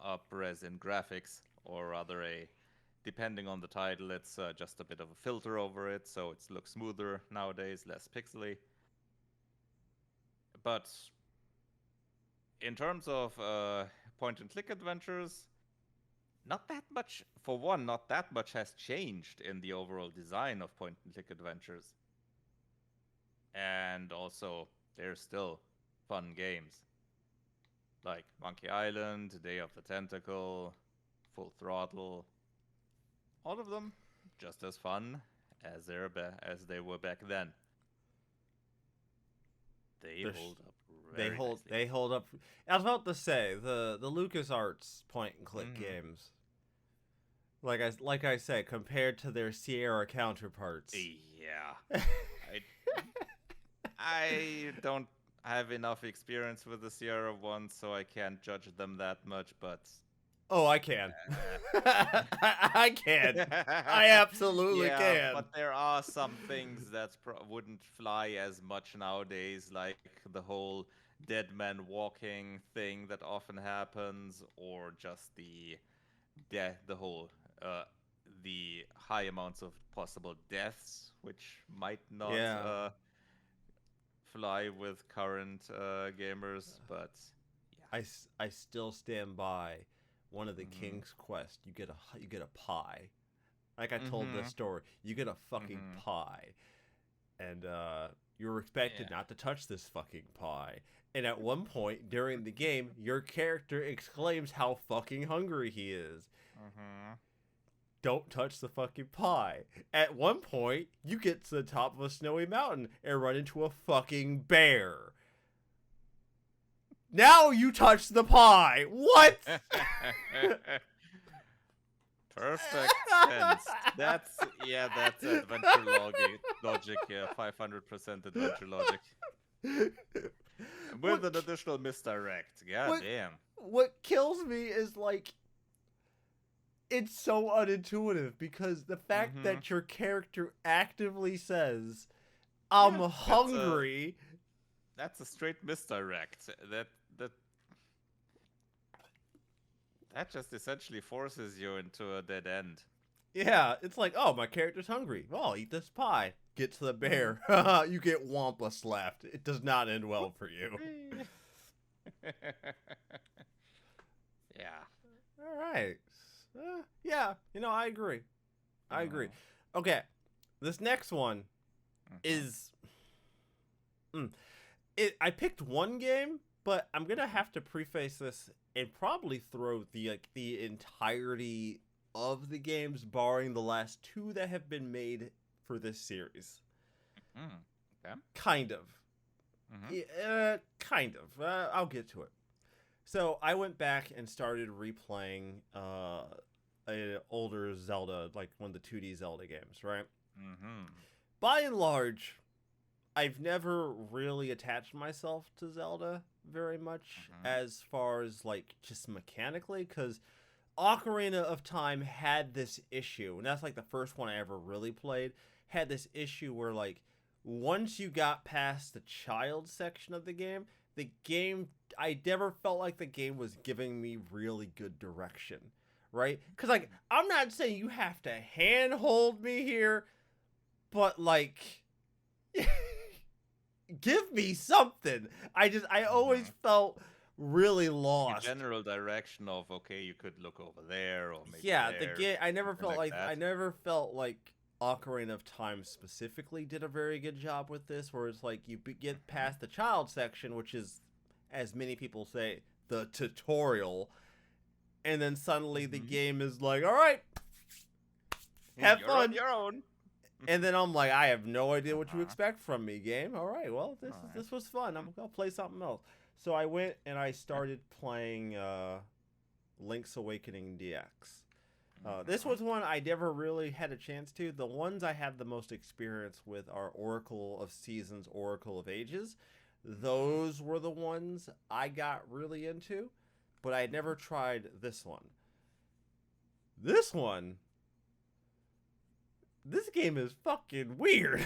up-res in graphics, or rather depending on the title, it's just a bit of a filter over it, so it looks smoother nowadays, less pixely. But in terms of point-and-click adventures, not that much. For one, not that much has changed in the overall design of point-and-click adventures. And also, they're still fun games. Like Monkey Island, Day of the Tentacle, Full Throttle. All of them just as fun as they were back then. They hold up very nicely. They hold up. I was about to say the LucasArts point and click games. Like I said, compared to their Sierra counterparts. Yeah. I don't have enough experience with the Sierra ones, so I can't judge them that much, but oh, I can. I can. I absolutely can. But there are some things that wouldn't fly as much nowadays, like the whole dead man walking thing that often happens, or just the whole the high amounts of possible deaths, which might not fly with current gamers, but yeah. I still stand by one of the King's Quest. You get a pie. Like I told this story, you get a fucking pie, and you're expected not to touch this fucking pie. And at one point during the game, your character exclaims how fucking hungry he is. Don't touch the fucking pie. At one point, you get to the top of a snowy mountain and run into a fucking bear. Now you touch the pie. What? Perfect sense. That's adventure logic. Yeah, 500% adventure logic. With an additional misdirect. God damn. What kills me is like, it's so unintuitive because the fact that your character actively says, "I'm hungry." That's a straight misdirect. That just essentially forces you into a dead end. Yeah, it's like, oh, my character's hungry. Oh, I'll eat this pie. Get to the bear. You get Wampa slapped. It does not end well for you. Yeah. All right. Yeah, I agree. I agree. Okay, this next one is... I picked one game, but I'm going to have to preface this and probably throw the entirety of the games, barring the last two that have been made for this series. Okay. Kind of. Kind of. I'll get to it. So I went back and started replaying an older Zelda, like one of the 2D Zelda games, right? By and large, I've never really attached myself to Zelda very much as far as like just mechanically, because Ocarina of Time had this issue, and that's like the first one I ever really played, had this issue where like once you got past the child section of the game, I never felt like the game was giving me really good direction, right? Because like, I'm not saying you have to handhold me here, but like, give me something. I always felt really lost. The general direction of, okay, you could look over there, or maybe there. The game. I never felt like Ocarina of Time specifically did a very good job with this, where it's like you get past the child section, which is, as many people say, the tutorial, and then suddenly the game is like, all right, have You're fun. on your own. And then I'm like, I have no idea what you expect from me, game. All right, well, this was fun. I'm gonna play something else. So I went and I started playing Link's Awakening DX. This was one I never really had a chance to. The ones I had the most experience with are Oracle of Seasons, Oracle of Ages. Those were the ones I got really into, but I never tried this one. This one, this game is fucking weird.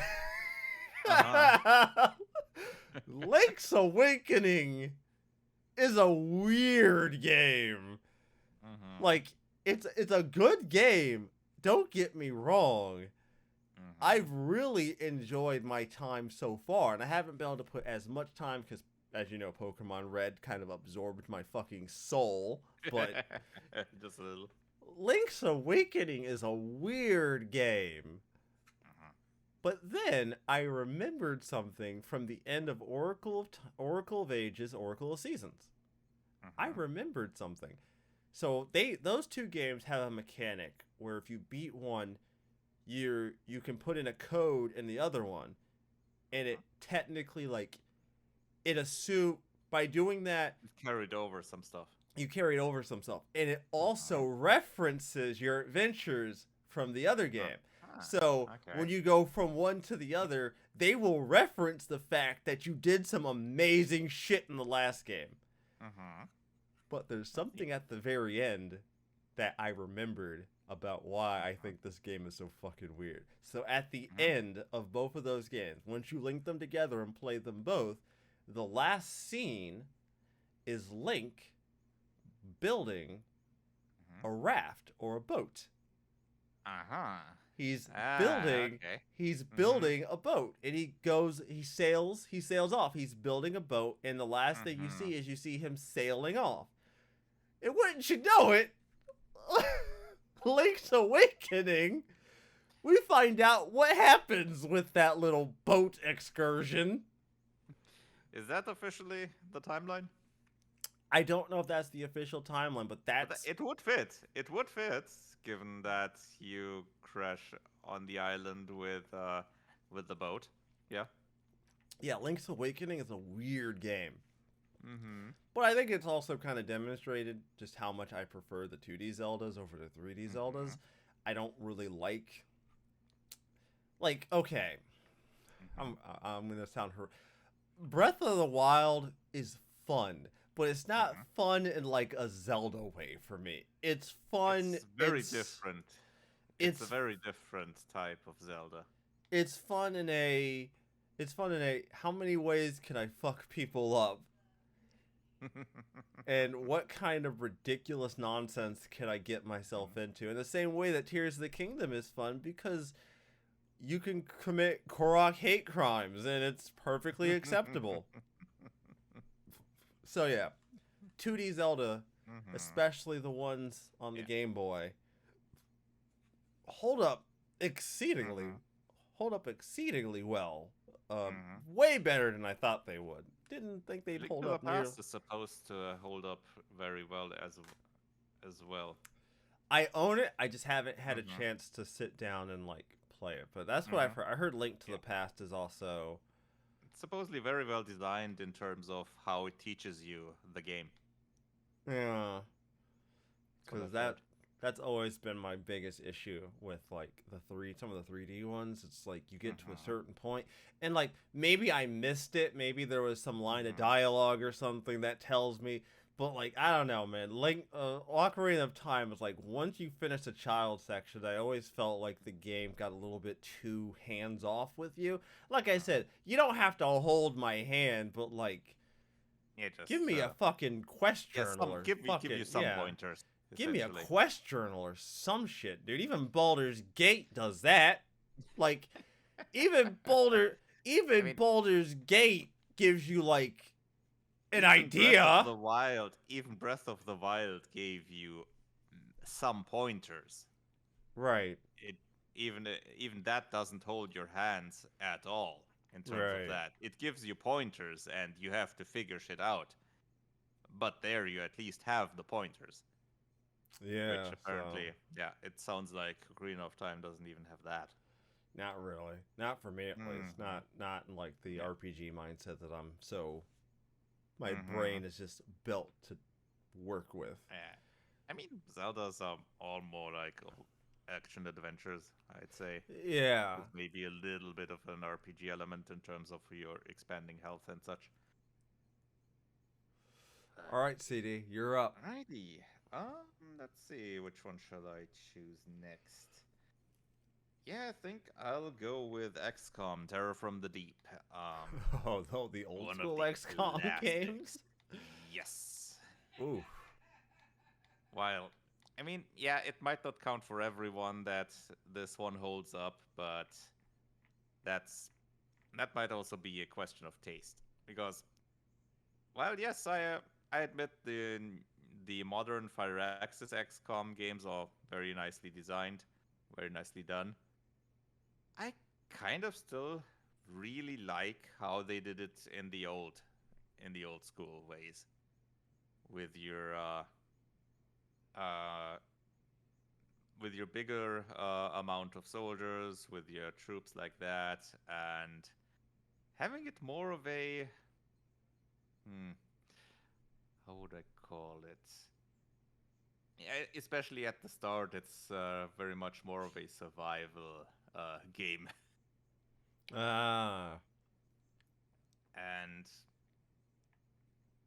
Link's Awakening is a weird game. Like, it's a good game. Don't get me wrong. I've really enjoyed my time so far, and I haven't been able to put as much time because, as you know, Pokemon Red kind of absorbed my fucking soul. But just a little. Link's Awakening is a weird game. But then I remembered something from the end of Oracle of Ages, Oracle of Seasons. I remembered something. So those two games have a mechanic where if you beat one, you can put in a code in the other one, and it technically it assume by doing that You've carried over some stuff. You carried over some stuff, and it also references your adventures from the other game. So when you go from one to the other, they will reference the fact that you did some amazing shit in the last game. But there's something at the very end that I remembered about why I think this game is so fucking weird. So at the end of both of those games, once you link them together and play them both, the last scene is Link building a raft or a boat. He's building a boat, and he sails off. He's building a boat, and the last thing you see him sailing off. And wouldn't you know it, Link's Awakening, we find out what happens with that little boat excursion. Is that officially the timeline? I don't know if that's the official timeline, but it would fit. It would fit, given that you crash on the island with the boat. Yeah. Yeah, Link's Awakening is a weird game. But I think it's also kind of demonstrated just how much I prefer the 2D Zeldas over the 3D Zeldas. I don't really like, okay, I'm gonna sound Breath of the Wild is fun, but it's not fun in like a Zelda way for me. It's fun. It's very different. It's a very different type of Zelda. It's fun in a how many ways can I fuck people up? And what kind of ridiculous nonsense can I get myself into? In the same way that Tears of the Kingdom is fun because you can commit Korok hate crimes and it's perfectly acceptable. So yeah, 2D Zelda, especially the ones on the Game Boy, hold up exceedingly well. Way better than I thought they would. Didn't think they'd hold up. The Past is supposed to hold up very well as well. I own it. I just haven't had a chance to sit down and play it. But that's what I've heard. I heard Link to the Past is also supposedly very well designed in terms of how it teaches you the game. Yeah, because that's always been my biggest issue with some of the 3D ones. It's you get to a certain point, and maybe I missed it. Maybe there was some line of dialogue or something that tells me. But I don't know, man. Ocarina of Time was once you finish the child section, I always felt like the game got a little bit too hands off with you. Like I said, you don't have to hold my hand, but give me a fucking quest journal give you some pointers. Give me a quest journal or some shit, dude. Even Baldur's Gate does that. Even Baldur's Gate gives you an idea. Even Breath of the Wild gave you some pointers. Right. Even that doesn't hold your hands at all in terms of that. It gives you pointers and you have to figure shit out. But there you at least have the pointers. Yeah. Which apparently, it sounds like Ocarina of Time doesn't even have that. Not really. Not for me at least. Not in the RPG mindset that I'm so... My brain is just built to work with. I mean, Zelda's all more like action adventures, I'd say, Yeah. with maybe a little bit of an RPG element in terms of your expanding health and such. All right, CD, you're up. Alrighty. Let's see, which one shall I choose next? Yeah, I think I'll go with XCOM, Terror from the Deep. Oh, the old One of school the XCOM classics. games. Yes. Ooh. While, I mean, yeah, it might not count for everyone that this one holds up, but that's that might also be a question of taste. Because, well, yes, I admit the modern Firaxis XCOM games are very nicely designed, very nicely done. I kind of still really like how they did it in the old school ways with uh, your bigger amount of soldiers, with your troops like that, and having it more of a how would I call it? Yeah, especially at the start, it's very much more of a survival game, Ah. and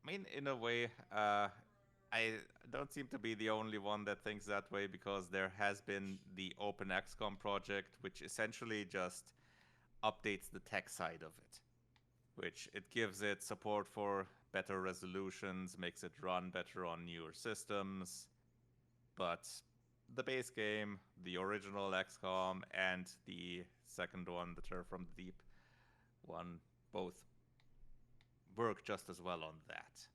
I mean, in a way, I don't seem to be the only one that thinks that way because there has been the Open XCOM project, which essentially just updates the tech side of it, which it gives it support for better resolutions, makes it run better on newer systems. But the base game, the original XCOM, and the second one, the Terror from the Deep one, both work just as well on that.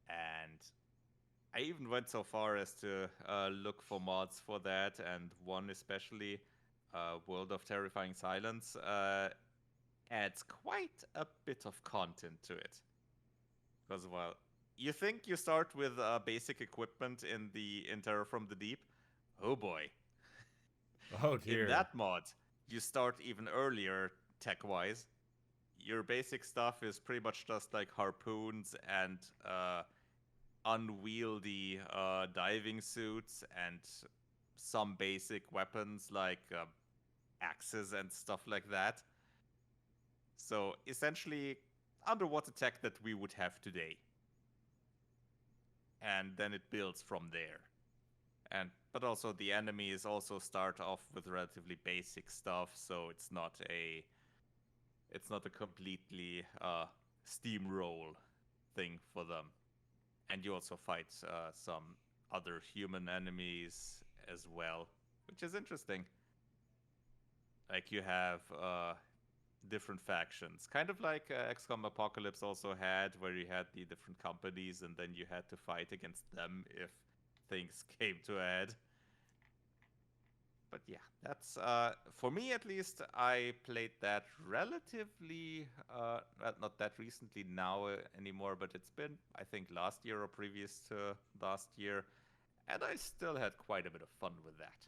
And I even went so far as to look for mods for that, and one especially, World of Terrifying Silence, adds quite a bit of content to it. Because, well, you think you start with basic equipment in Terror from the Deep? Oh boy. Oh In dear. that mod, you start even earlier tech-wise. Your basic stuff is pretty much just like harpoons and unwieldy diving suits and some basic weapons like axes and stuff like that. So essentially, underwater tech that we would have today. And then it builds from there. And but also the enemies also start off with relatively basic stuff, so it's not a completely steamroll thing for them. And you also fight some other human enemies as well, which is interesting. Like you have different factions, kind of like XCOM Apocalypse also had, where you had the different companies, and then you had to fight against them if things came to a head. But yeah, that's for me at least. I played that relatively, not that recently now anymore, but it's been I think last year or previous to last year, and I still had quite a bit of fun with that.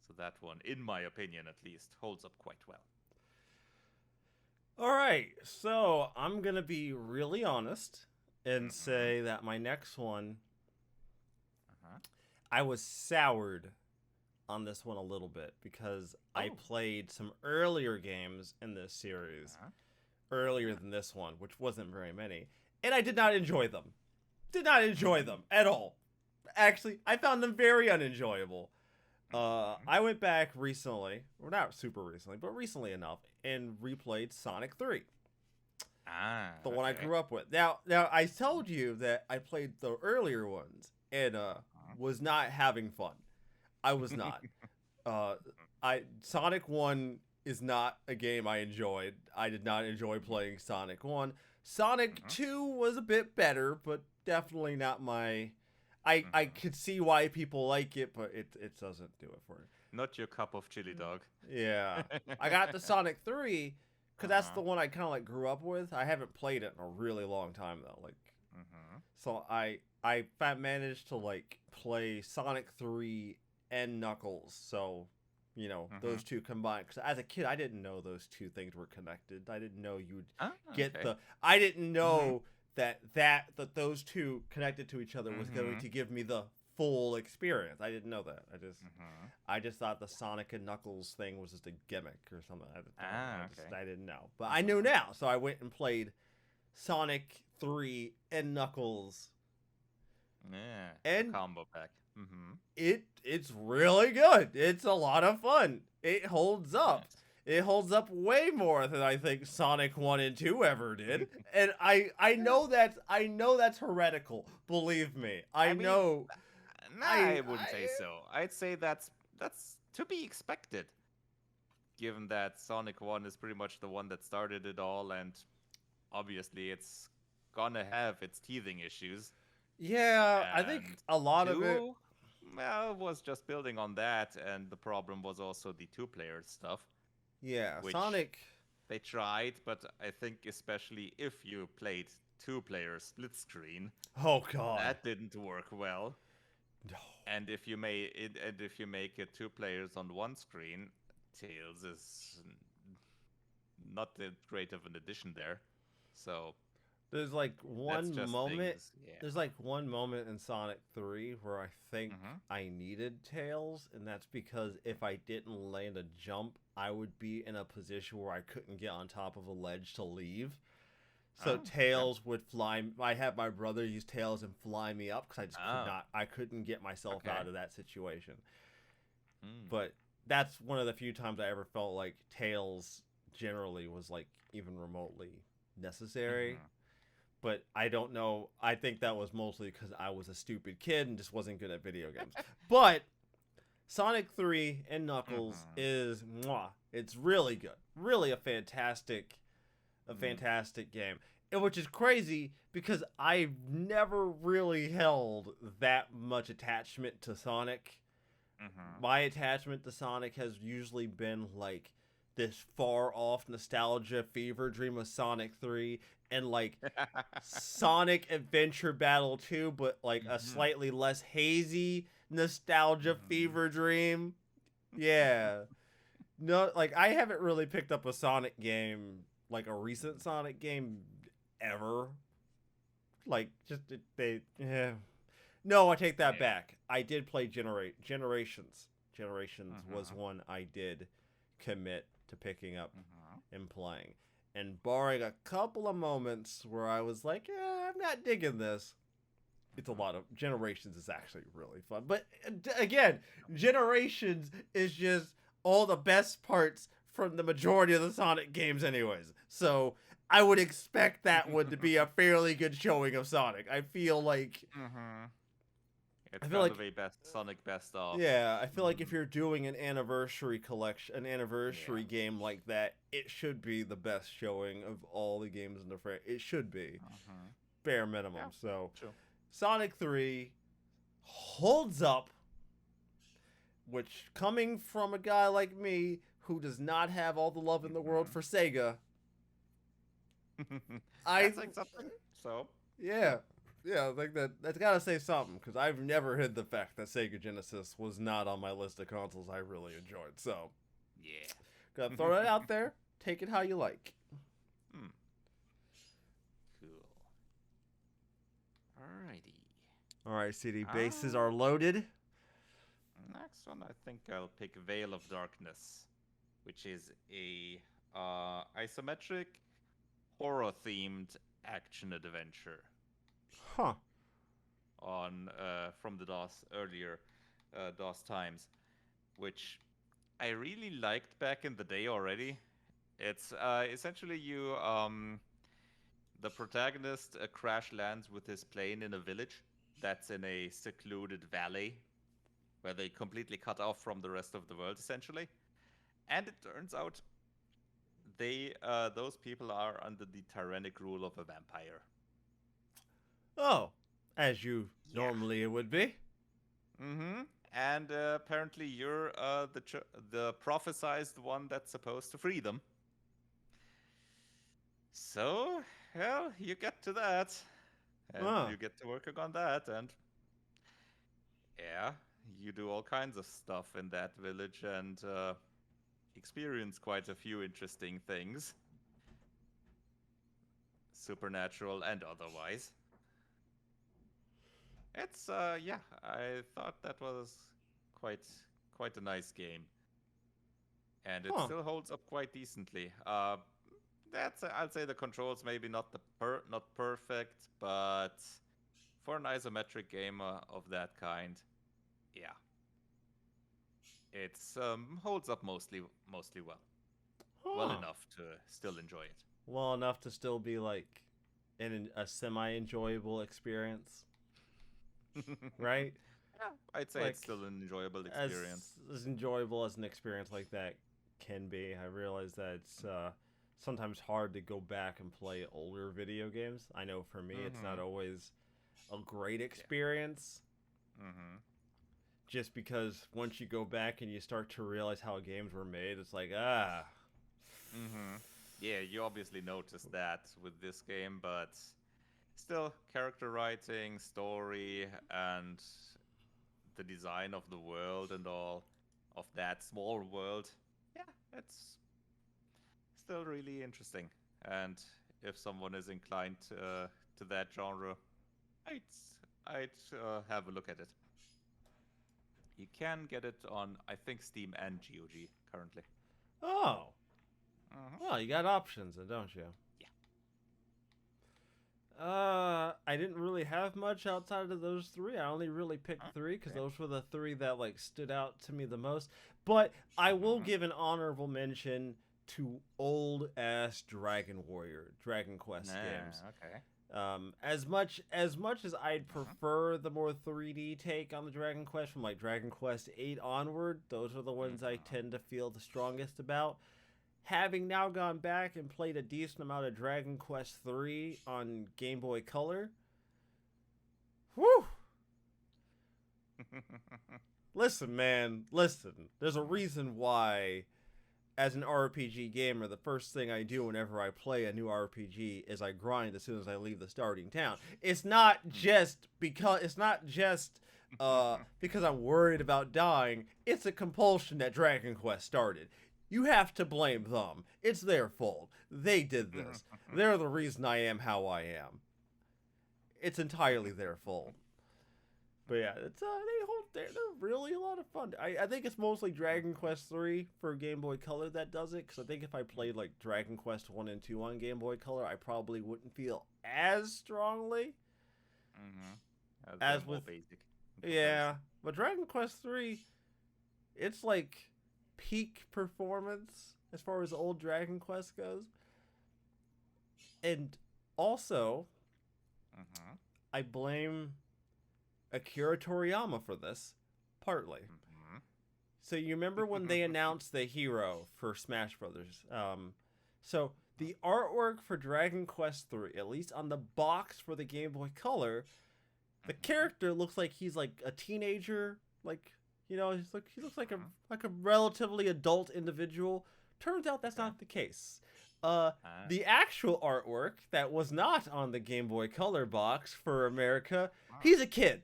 So that one, in my opinion at least, holds up quite well. All right. So I'm gonna be really honest and Mm-hmm. say that my next one, Uh-huh. I was soured on this one a little bit because I Oh. played some earlier games in this series Uh-huh. earlier than this one, which wasn't very many, and I did not enjoy them. Did not enjoy them at all. Actually, I found them very unenjoyable. Mm-hmm. I went back recently, or not super recently, but recently enough, and replayed Sonic 3, Ah, the one I okay. grew up with. Now I told you that I played the earlier ones and Uh-huh. was not having fun. I was not. Uh, I Sonic 1 is not a game I enjoyed. I did not enjoy playing Sonic 1. Sonic Uh-huh. 2 was a bit better, but definitely not my I Uh-huh. could see why people like it, but it doesn't do it for me. Not your cup of chili dog. Yeah. I got the Sonic 3 cuz that's Uh-huh. the one I kind of like grew up with. I haven't played it in a really long time though. Like Uh-huh. so I managed to like play Sonic 3 and Knuckles. So, you know, Uh-huh. those two combined. Because as a kid, I didn't know those two things were connected. I didn't know you'd Ah, get okay. the. I didn't Mm-hmm. know that those two connected to each other was going Mm-hmm. to give me the full experience. I didn't know that. Mm-hmm. I just thought the Sonic and Knuckles thing was just a gimmick or something. Okay. I didn't know, but I knew now, so I went and played Sonic 3 and Knuckles, Yeah, the and combo pack. Mm-hmm. it's really good. It's a lot of fun. It holds up. Nice. It holds up way more than I think Sonic 1 and 2 ever did. And I Yeah. know that's heretical. Believe me. I I mean, know nah, I wouldn't say so. I'd say that's to be expected, given that Sonic 1 is pretty much the one that started it all, and obviously it's gonna have its teething issues. yeah, I think And a lot of it 2, well, was just building on that, and the problem was also the two-player stuff, yeah, which Sonic they tried, but I think especially if you played two-player split screen, oh god. that didn't work well. No. And if you make it two players on one screen, Tails is not that great of an addition there. So There's like that's one just moment. things. Yeah. There's like one moment in Sonic 3 where I think Mm-hmm. I needed Tails, and that's because if I didn't land a jump, I would be in a position where I couldn't get on top of a ledge to leave. So Oh, okay. Tails would fly. I had my brother use Tails and fly me up because I just could Oh, not. I couldn't get myself okay. out of that situation. Mm. But that's one of the few times I ever felt like Tails generally was like even remotely necessary. Mm-hmm. But I don't know. I think that was mostly because I was a stupid kid and just wasn't good at video games. But Sonic 3 and Knuckles Mm-hmm. is mwah. It's really good. Really a Mm. fantastic game. And which is crazy because I've never really held that much attachment to Sonic. Mm-hmm. My attachment to Sonic has usually been like this far off nostalgia fever dream of Sonic 3 and like Sonic Adventure Battle 2, but like a Mm-hmm. slightly less hazy nostalgia Mm-hmm. fever dream. Yeah. No, like I haven't really picked up a Sonic game, like a recent Sonic game ever. Like just they yeah. No, I take that Yeah. back. I did play Generations. Generations was Mm-hmm. one I did commit to picking up Mm-hmm. and playing. And barring a couple of moments where I was like, yeah, I'm not digging this. It's a lot of Generations is actually really fun. But again, Generations is just all the best parts from the majority of the Sonic games anyways. So I would expect that one to be a fairly good showing of Sonic. Mm-hmm. I It's feel kind like of a best Sonic best of. yeah, I feel like if Mm. you're doing an anniversary collection, an Yeah. anniversary game like that, it should be the best showing of all the games in the franchise. It should be Mm-hmm. bare Yeah. minimum. So, True. Sonic 3 holds up, which coming from a guy like me who does not have all the love in the world Mm-hmm. for Sega, I That's like something. So. yeah. Yeah, I think that's gotta say something because I've never hid the fact that Sega Genesis was not on my list of consoles I really enjoyed. So, Yeah. gotta throw that out there. Take it how you like. Hmm. Cool. Alrighty. All right, CD bases Ah, are loaded. next one, I think I'll pick Veil of Darkness, which is a isometric horror-themed action adventure Huh. on from the DOS earlier DOS times, which I really liked back in the day already. It's essentially the protagonist crash lands with his plane in a village that's in a secluded valley where they completely cut off from the rest of the world essentially. And it turns out those people are under the tyrannic rule of a vampire. Oh, as you Yeah. normally it would be. Mm-hmm. And apparently you're the prophesized one that's supposed to free them. So, well, you get to that, and Huh. you get to working on that, and yeah, you do all kinds of stuff in that village and experience quite a few interesting things. supernatural and otherwise. It's yeah, I thought that was quite quite a nice game, and it Huh. still holds up quite decently. That's I'd say the controls maybe not not perfect, but for an isometric game of that kind, yeah, it's holds up mostly well Huh. enough to still enjoy it. Well enough to still be like a semi enjoyable experience, right? Yeah, I'd say it's Like still an enjoyable as experience. as enjoyable as an experience like that can be. I realize that it's sometimes hard to go back and play older video games. I know for me, it's not Mm-hmm. always a great Yeah. experience. Mm-hmm. Just because once you go back and you start to realize how games were made, it's like Mm-hmm. Yeah, you obviously noticed that with this game, but still, character writing, story, and the design of the world and all of that small world, yeah, it's still really interesting. And if someone is inclined to that genre, I'd I'd have a look at it. You can get it on, I think, Steam and GOG currently. oh, Mm-hmm. well, you got options, don't you? Yeah. I didn't really have much outside of those three. I only really picked three because Okay. those were the three that like stood out to me the most. But I will Mm-hmm. give an honorable mention to old ass Dragon Warrior, Dragon Quest games. Nah, okay. As much as I'd Mm-hmm. prefer the more 3D take on the Dragon Quest from like Dragon Quest 8 onward, those are the ones I Mm-hmm. tend to feel the strongest about. Having now gone back and played a decent amount of Dragon Quest 3 on Game Boy Color, whew, listen, man, listen. There's a reason why, as an RPG gamer, the first thing I do whenever I play a new RPG is I grind as soon as I leave the starting town. It's not just because I'm worried about dying. It's a compulsion that Dragon Quest started. You have to blame them. It's their fault. They did this. They're the reason I am how I am. It's entirely their fault. But yeah, they're really a lot of fun. I think it's mostly Dragon Quest 3 for Game Boy Color that does it, because I think if I played like Dragon Quest 1 and 2 on Game Boy Color, I probably wouldn't feel as strongly Mm-hmm. As they're as more with basic in yeah. comparison. But Dragon Quest 3, it's like peak performance as far as old Dragon Quest goes. And also, Mm-hmm. I blame Akira Toriyama for this, partly. Mm-hmm. So you remember when they announced the hero for Smash Brothers? So the artwork for Dragon Quest 3, at least on the box for the Game Boy Color, the Mm-hmm. character looks like he's like a teenager, like he looks Mm-hmm. like a relatively adult individual. Turns out that's Okay. not the case. Uh, Ah. the actual artwork that was not on the Game Boy Color box for America, Ah. he's a kid.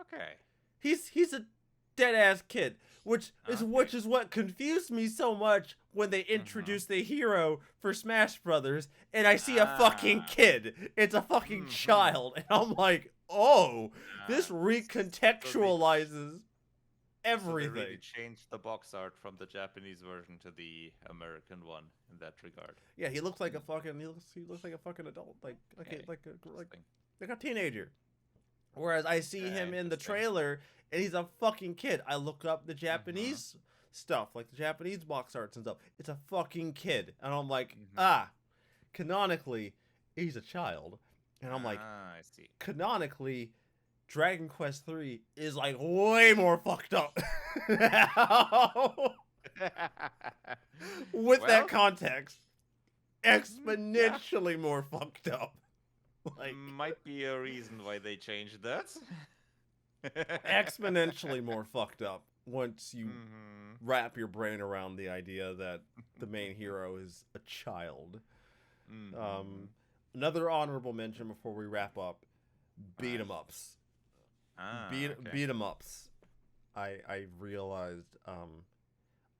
Okay. He's a dead ass kid, Okay. which is what confused me so much when they Mm-hmm. introduced the hero for Smash Brothers, and I see a fucking Ah. kid. It's a fucking Mm-hmm. child, and I'm like, oh, this Ah. So they recontextualizes so they really everything. changed the box art from the Japanese version to the American one in that regard. Yeah, he looks like a fucking he looks like a fucking adult, Okay. like Interesting. like a teenager. Whereas I see him in the Interesting. trailer and he's a fucking kid. I look up the Mm-hmm. Japanese stuff, like the Japanese box arts and stuff. It's a fucking kid. And I'm like, Mm-hmm. canonically, he's a child. And I'm like, Ah, I see. canonically, Dragon Quest 3 is like way more fucked up. With that Well, context, yeah, exponentially more fucked up. Like, might be a reason why they changed that. exponentially more fucked up once you Mm-hmm. wrap your brain around the idea that the main hero is a child. Mm-hmm. Um, Another honorable mention before we wrap up: beat Right. 'em ups. Ah, okay. Beat 'em ups. I realized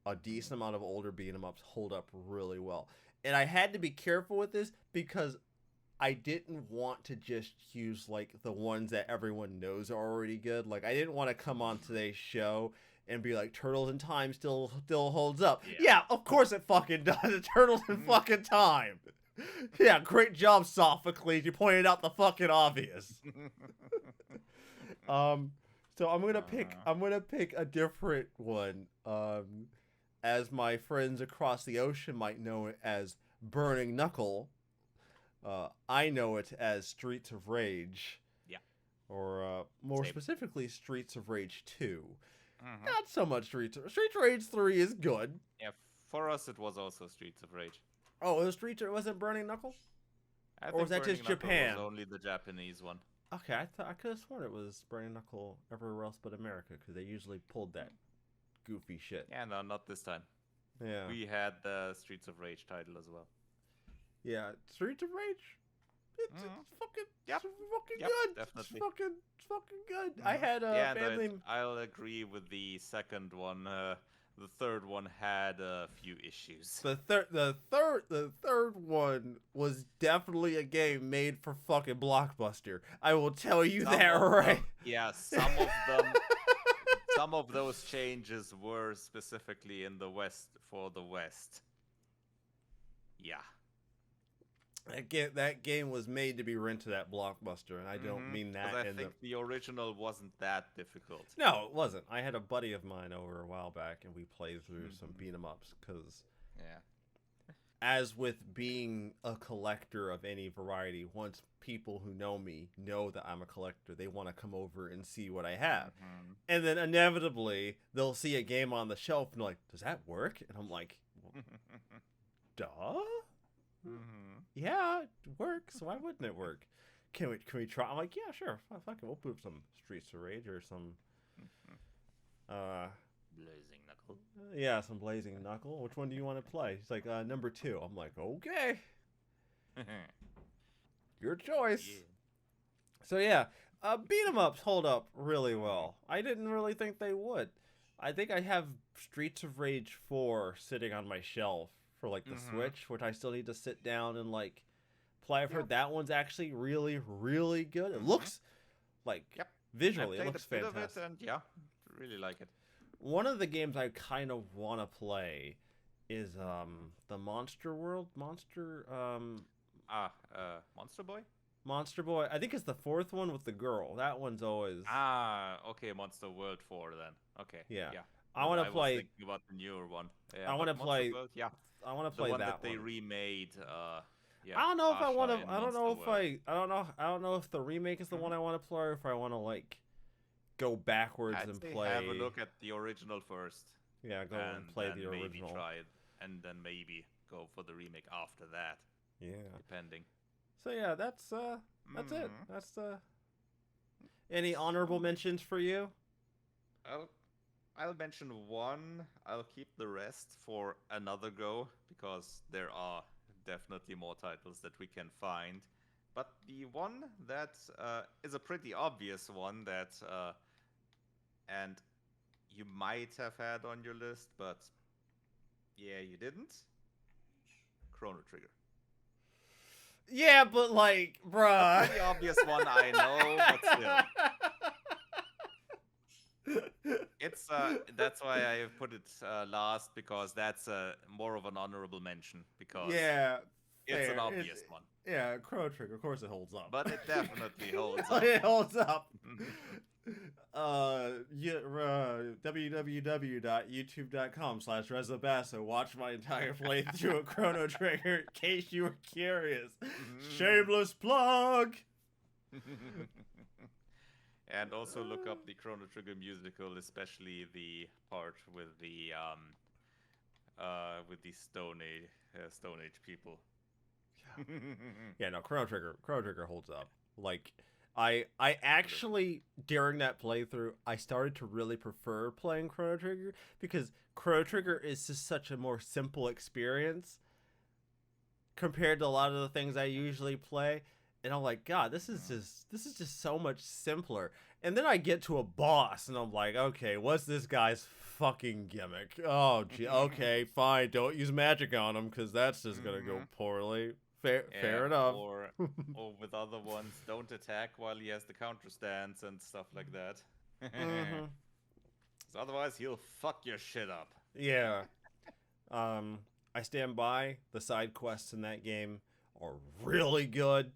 a decent amount of older beat 'em ups hold up really well, And I had to be careful with this because I didn't want to just use like the ones that everyone knows are already good. Like I didn't want to come on today's show and be like Turtles in Time still holds up. Yeah, of course it fucking does. Turtles in fucking Time. Yeah, great job, Sophocles. You pointed out the fucking obvious. So I'm gonna pick a different one. As my friends across the ocean might know it as Burning Knuckle. I know it as Streets of Rage. Yeah. Or more specifically, Streets of Rage 2. Mm-hmm. Not so much Streets of Rage 3 is good. Yeah, for us it was also Streets of Rage. Oh, it wasn't Burning Knuckle? Or was that Burning just Knuckle Japan? was only the Japanese one. Okay, I could have sworn it was Burning Knuckle everywhere else but America, because they usually pulled that goofy shit. Yeah, no, not this time. Yeah. We had the Streets of Rage title as well. Yeah, Streets of Rage. It's fucking, Yep. it's fucking Yep, good. definitely. It's fucking good. I had a family. I'll agree with the second one. The third one had a few issues. The third one was definitely a game made for fucking Blockbuster. I will tell you that right. Some of those changes were specifically in the West for the West. Yeah. That game was made to be rented at Blockbuster, and I don't mean that. I think the original wasn't that difficult. No, it wasn't. I had a buddy of mine over a while back, and we played through some beat 'em ups. Because, as with being a collector of any variety, once people who know me know that I'm a collector, they want to come over and see what I have, and then inevitably they'll see a game on the shelf and they're like, "Does that work?" And I'm like, well, "Duh." Yeah, it works. Why wouldn't it work? Can we try? I'm like, yeah, sure. Fuck it. We'll put some Streets of Rage or some Blazing Knuckle. Yeah, some Blazing Knuckle. Which one do you want to play? He's like, number 2. I'm like, okay. Your choice. Yeah. So yeah, beat 'em ups hold up really well. I didn't really think they would. I think I have Streets of Rage 4 sitting on my shelf for like the Switch, which I still need to sit down and like play. I've heard that one's actually really, really good. It looks like visually, it looks fantastic. Of it and really like it. One of the games I kind of want to play is the Monster Boy. Monster Boy. I think it's the 4th one with the girl. That one's always okay, Monster World 4 then. Okay. Yeah. Yeah. I want to play. Was thinking about the newer one. Yeah, I want to play. World, I want to play the one that they one. remade. I don't know if I want to. I don't know if World. I don't know if the remake is the one I want to play, or if I want to like go backwards and play. Have a look at the original first. Yeah, go and play the original. Maybe try it, and then maybe go for the remake after that. Yeah. Depending. So yeah, that's it. That's any honorable mentions for you? I'll mention one. I'll keep the rest for another go because there are definitely more titles that we can find. But the one that is a pretty obvious one that and you might have had on your list, but yeah, you didn't. Chrono Trigger. Yeah, but like, bruh. Pretty obvious one, I know, but still. It's that's why I put it last, because that's more of an honorable mention, because it's an obvious one. Yeah, Chrono Trigger, of course it holds up. But it definitely holds up. It holds up. www.youtube.com/RezaBasso. Watch my entire playthrough of Chrono Trigger in case you were curious. Shameless plug! And also look up the Chrono Trigger musical, especially the part with the Stone Age people. Yeah, no, Chrono Trigger holds up. Like, I actually, during that playthrough, I started to really prefer playing Chrono Trigger, because Chrono Trigger is just such a more simple experience compared to a lot of the things I usually play. And I'm like, God, this is just so much simpler. And then I get to a boss, and I'm like, okay, what's this guy's fucking gimmick? Oh, gee, okay, fine, don't use magic on him, because that's just gonna go poorly. Fair enough. Or with other ones, don't attack while he has the counter stance and stuff like that. So otherwise, he'll fuck your shit up. Yeah. I stand by. The side quests in that game are really good.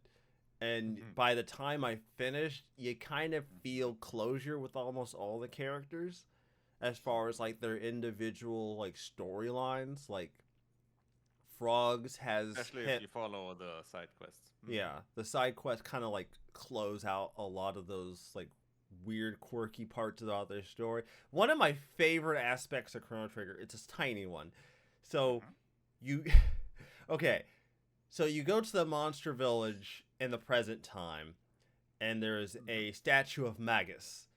And by the time I finished, you kind of feel closure with almost all the characters as far as like their individual like storylines. Like Frogs has especially if you follow the side quests. Yeah, the side quests kind of like close out a lot of those like weird quirky parts about their story. One of my favorite aspects of Chrono Trigger, it's a tiny one. So you okay, so you go to the monster village in the present time, and there's a statue of Magus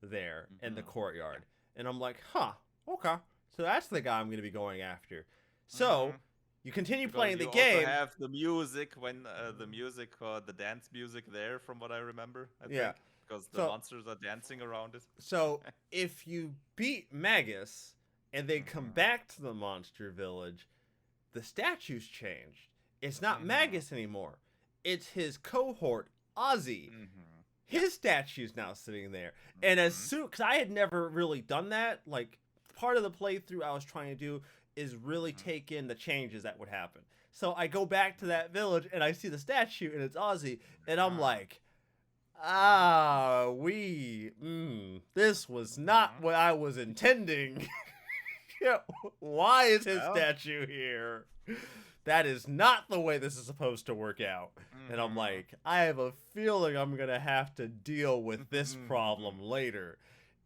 there in the courtyard. And I'm like, huh, okay. So that's the guy I'm going to be going after. So you continue playing the game. You also have the music when the dance music there, from what I remember. I think, because the monsters are dancing around it. So if you beat Magus and then come back to the monster village, the statue's changed. It's not Magus anymore. It's his cohort, Ozzy. His statue's now sitting there. And as soon, because I had never really done that, like part of the playthrough I was trying to do is really take in the changes that would happen. So I go back to that village and I see the statue and it's Ozzy, and I'm like, this was not what I was intending. Why is his statue here? That is not the way this is supposed to work out. And I'm like, I have a feeling I'm going to have to deal with this problem later.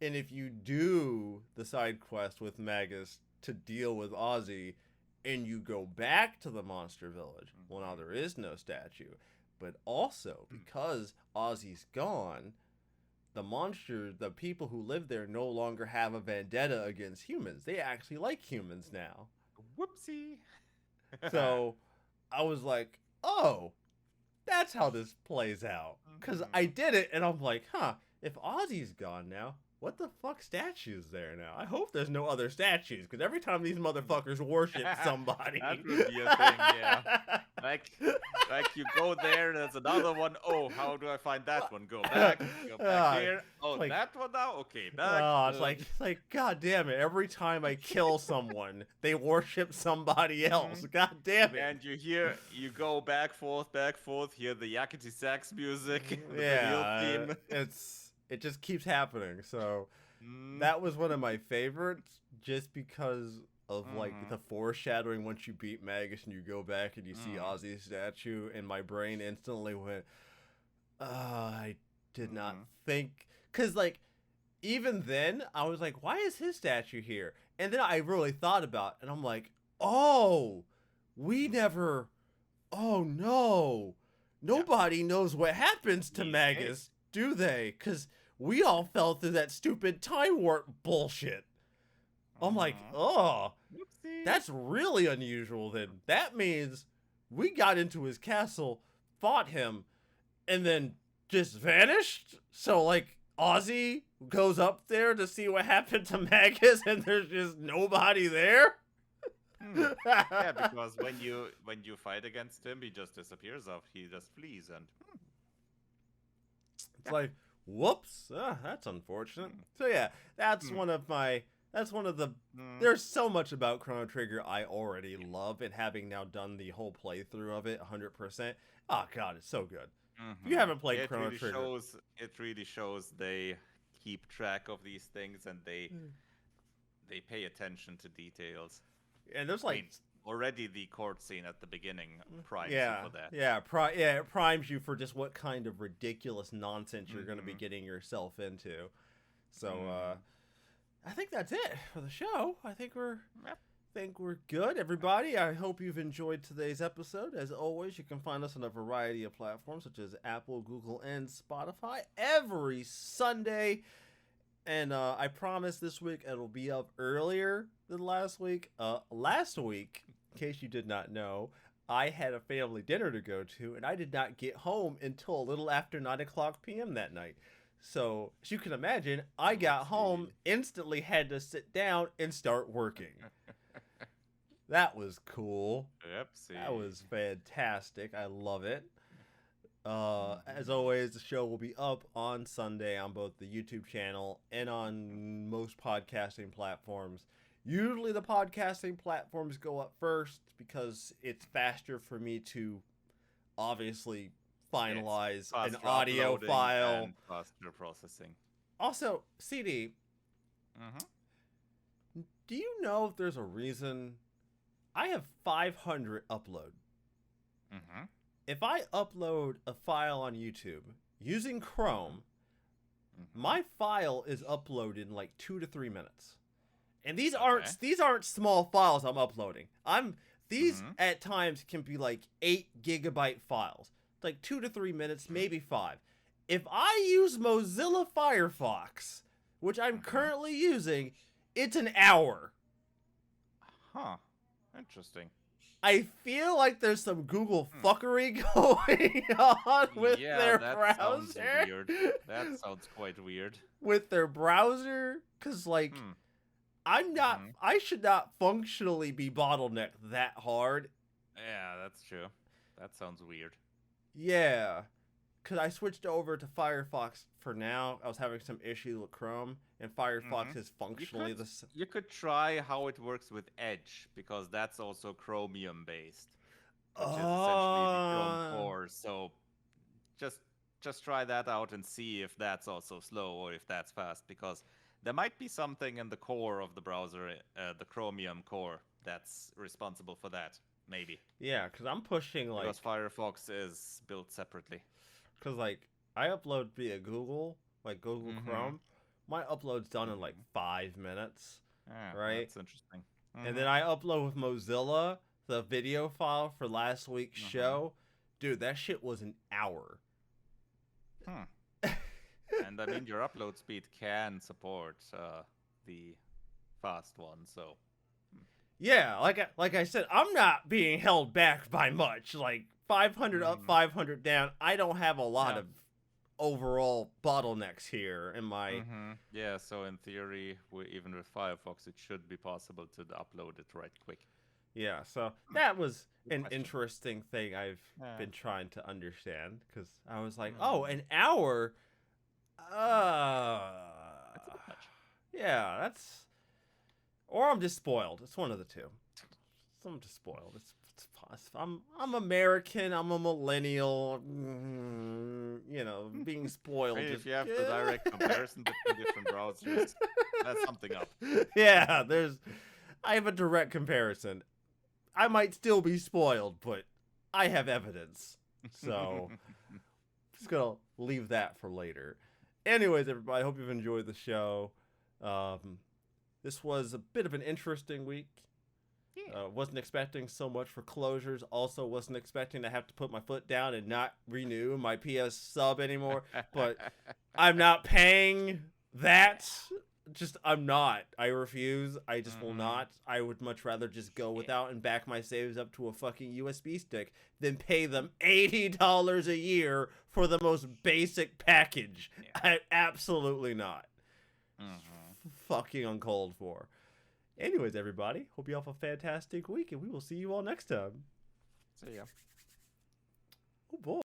And if you do the side quest with Magus to deal with Ozzy, and you go back to the monster village, well, now there is no statue. But also, because Ozzy's gone, the people who live there no longer have a vendetta against humans. They actually like humans now. Whoopsie. So I was like, oh, that's how this plays out. Because I did it, and I'm like, if Ozzy's gone now, what the fuck statue's there now? I hope there's no other statues, because every time these motherfuckers worship somebody. That would be a thing, yeah. Like you go there, there's another one. Oh, how do I find that one? Go back here. Oh, like, that one now? Okay, back. Oh, it's like, God damn it. Every time I kill someone, they worship somebody else. God damn it. And you go back, forth, hear the yakety sax music, the video theme. It just keeps happening. So that was one of my favorites, just because of like the foreshadowing. Once you beat Magus and you go back and you see Ozzy's statue, and my brain instantly went, I did not think, because like even then I was like, why is his statue here? And then I really thought about it, and I'm like, oh no, nobody knows what happens to Magus, do they? Because we all fell through that stupid time warp bullshit. I'm like, oh, that's really unusual then. That means we got into his castle, fought him, and then just vanished? So, like, Ozzy goes up there to see what happened to Magus, and there's just nobody there? Yeah, because when you fight against him, he just disappears off. He just flees, and it's like, whoops, that's unfortunate. So yeah, that's one of the there's so much about Chrono Trigger I already love, and having now done the whole playthrough of it 100%, oh god, it's so good. If you haven't played Chrono Trigger, it really shows they keep track of these things, and they pay attention to details. And there's like already the court scene at the beginning primes you for that. It primes you for just what kind of ridiculous nonsense you're going to be getting yourself into. So I think that's it for the show. I think we're good, everybody. I hope you've enjoyed today's episode. As always, you can find us on a variety of platforms such as Apple, Google, and Spotify every Sunday. And I promise this week it'll be up earlier than last week. Last week, in case you did not know, I had a family dinner to go to, and I did not get home until a little after 9 o'clock p.m. that night. So, as you can imagine, I got home, instantly had to sit down and start working. That was cool. That was fantastic. I love it. As always, the show will be up on Sunday on both the YouTube channel and on most podcasting platforms. Usually the podcasting platforms go up first because it's faster for me to obviously finalize an audio file. And faster processing. Also, CD, do you know if there's a reason I have 500 upload? If I upload a file on YouTube using Chrome, my file is uploaded in like 2 to 3 minutes. And these aren't small files I'm uploading. These at times can be like 8 gigabyte files. It's like 2 to 3 minutes, maybe 5. If I use Mozilla Firefox, which I'm currently using, it's an hour. Huh. Interesting. I feel like there's some Google fuckery going on with their browser. Sounds weird. That sounds quite weird. With their browser, because like I should not functionally be bottlenecked that hard. Yeah, that's true. That sounds weird. Yeah, because I switched over to Firefox for now. I was having some issues with Chrome, and Firefox is functionally the same. You could try how it works with Edge, because that's also Chromium based, which is essentially the Chrome core. So just try that out and see if that's also slow or if that's fast, because there might be something in the core of the browser, the Chromium core, that's responsible for that. Maybe. Yeah, because I'm pushing like... Because Firefox is built separately. Because like, I upload via Google, like Google Chrome. My upload's done in like 5 minutes, right? That's interesting. And then I upload with Mozilla the video file for last week's show. Dude, that shit was an hour. And I mean, your upload speed can support the fast one, so... Yeah, like I said, I'm not being held back by much. Like 500 up, 500 down. I don't have a lot of overall bottlenecks here in my. Yeah, so in theory, even with Firefox, it should be possible to upload it right quick. Yeah, so that was an interesting thing I've been trying to understand, because I was like, oh, an hour. That's not much. Yeah, that's. Or I'm just spoiled. It's one of the two. I'm just spoiled. I'm American. I'm a millennial. You know, being spoiled. If you have the direct comparison between different browsers, that's something up. Yeah, I have a direct comparison. I might still be spoiled, but I have evidence. So, just gonna leave that for later. Anyways, everybody, I hope you've enjoyed the show. This was a bit of an interesting week. Wasn't expecting so much for closures. Also wasn't expecting to have to put my foot down and not renew my PS sub anymore. But I'm not paying that. I'm not. I refuse. I just will not. I would much rather just go without and back my saves up to a fucking USB stick than pay them $80 a year for the most basic package. Absolutely not. Fucking uncalled for. Anyways, everybody, hope you have a fantastic week, and we will see you all next time. See ya. Oh boy.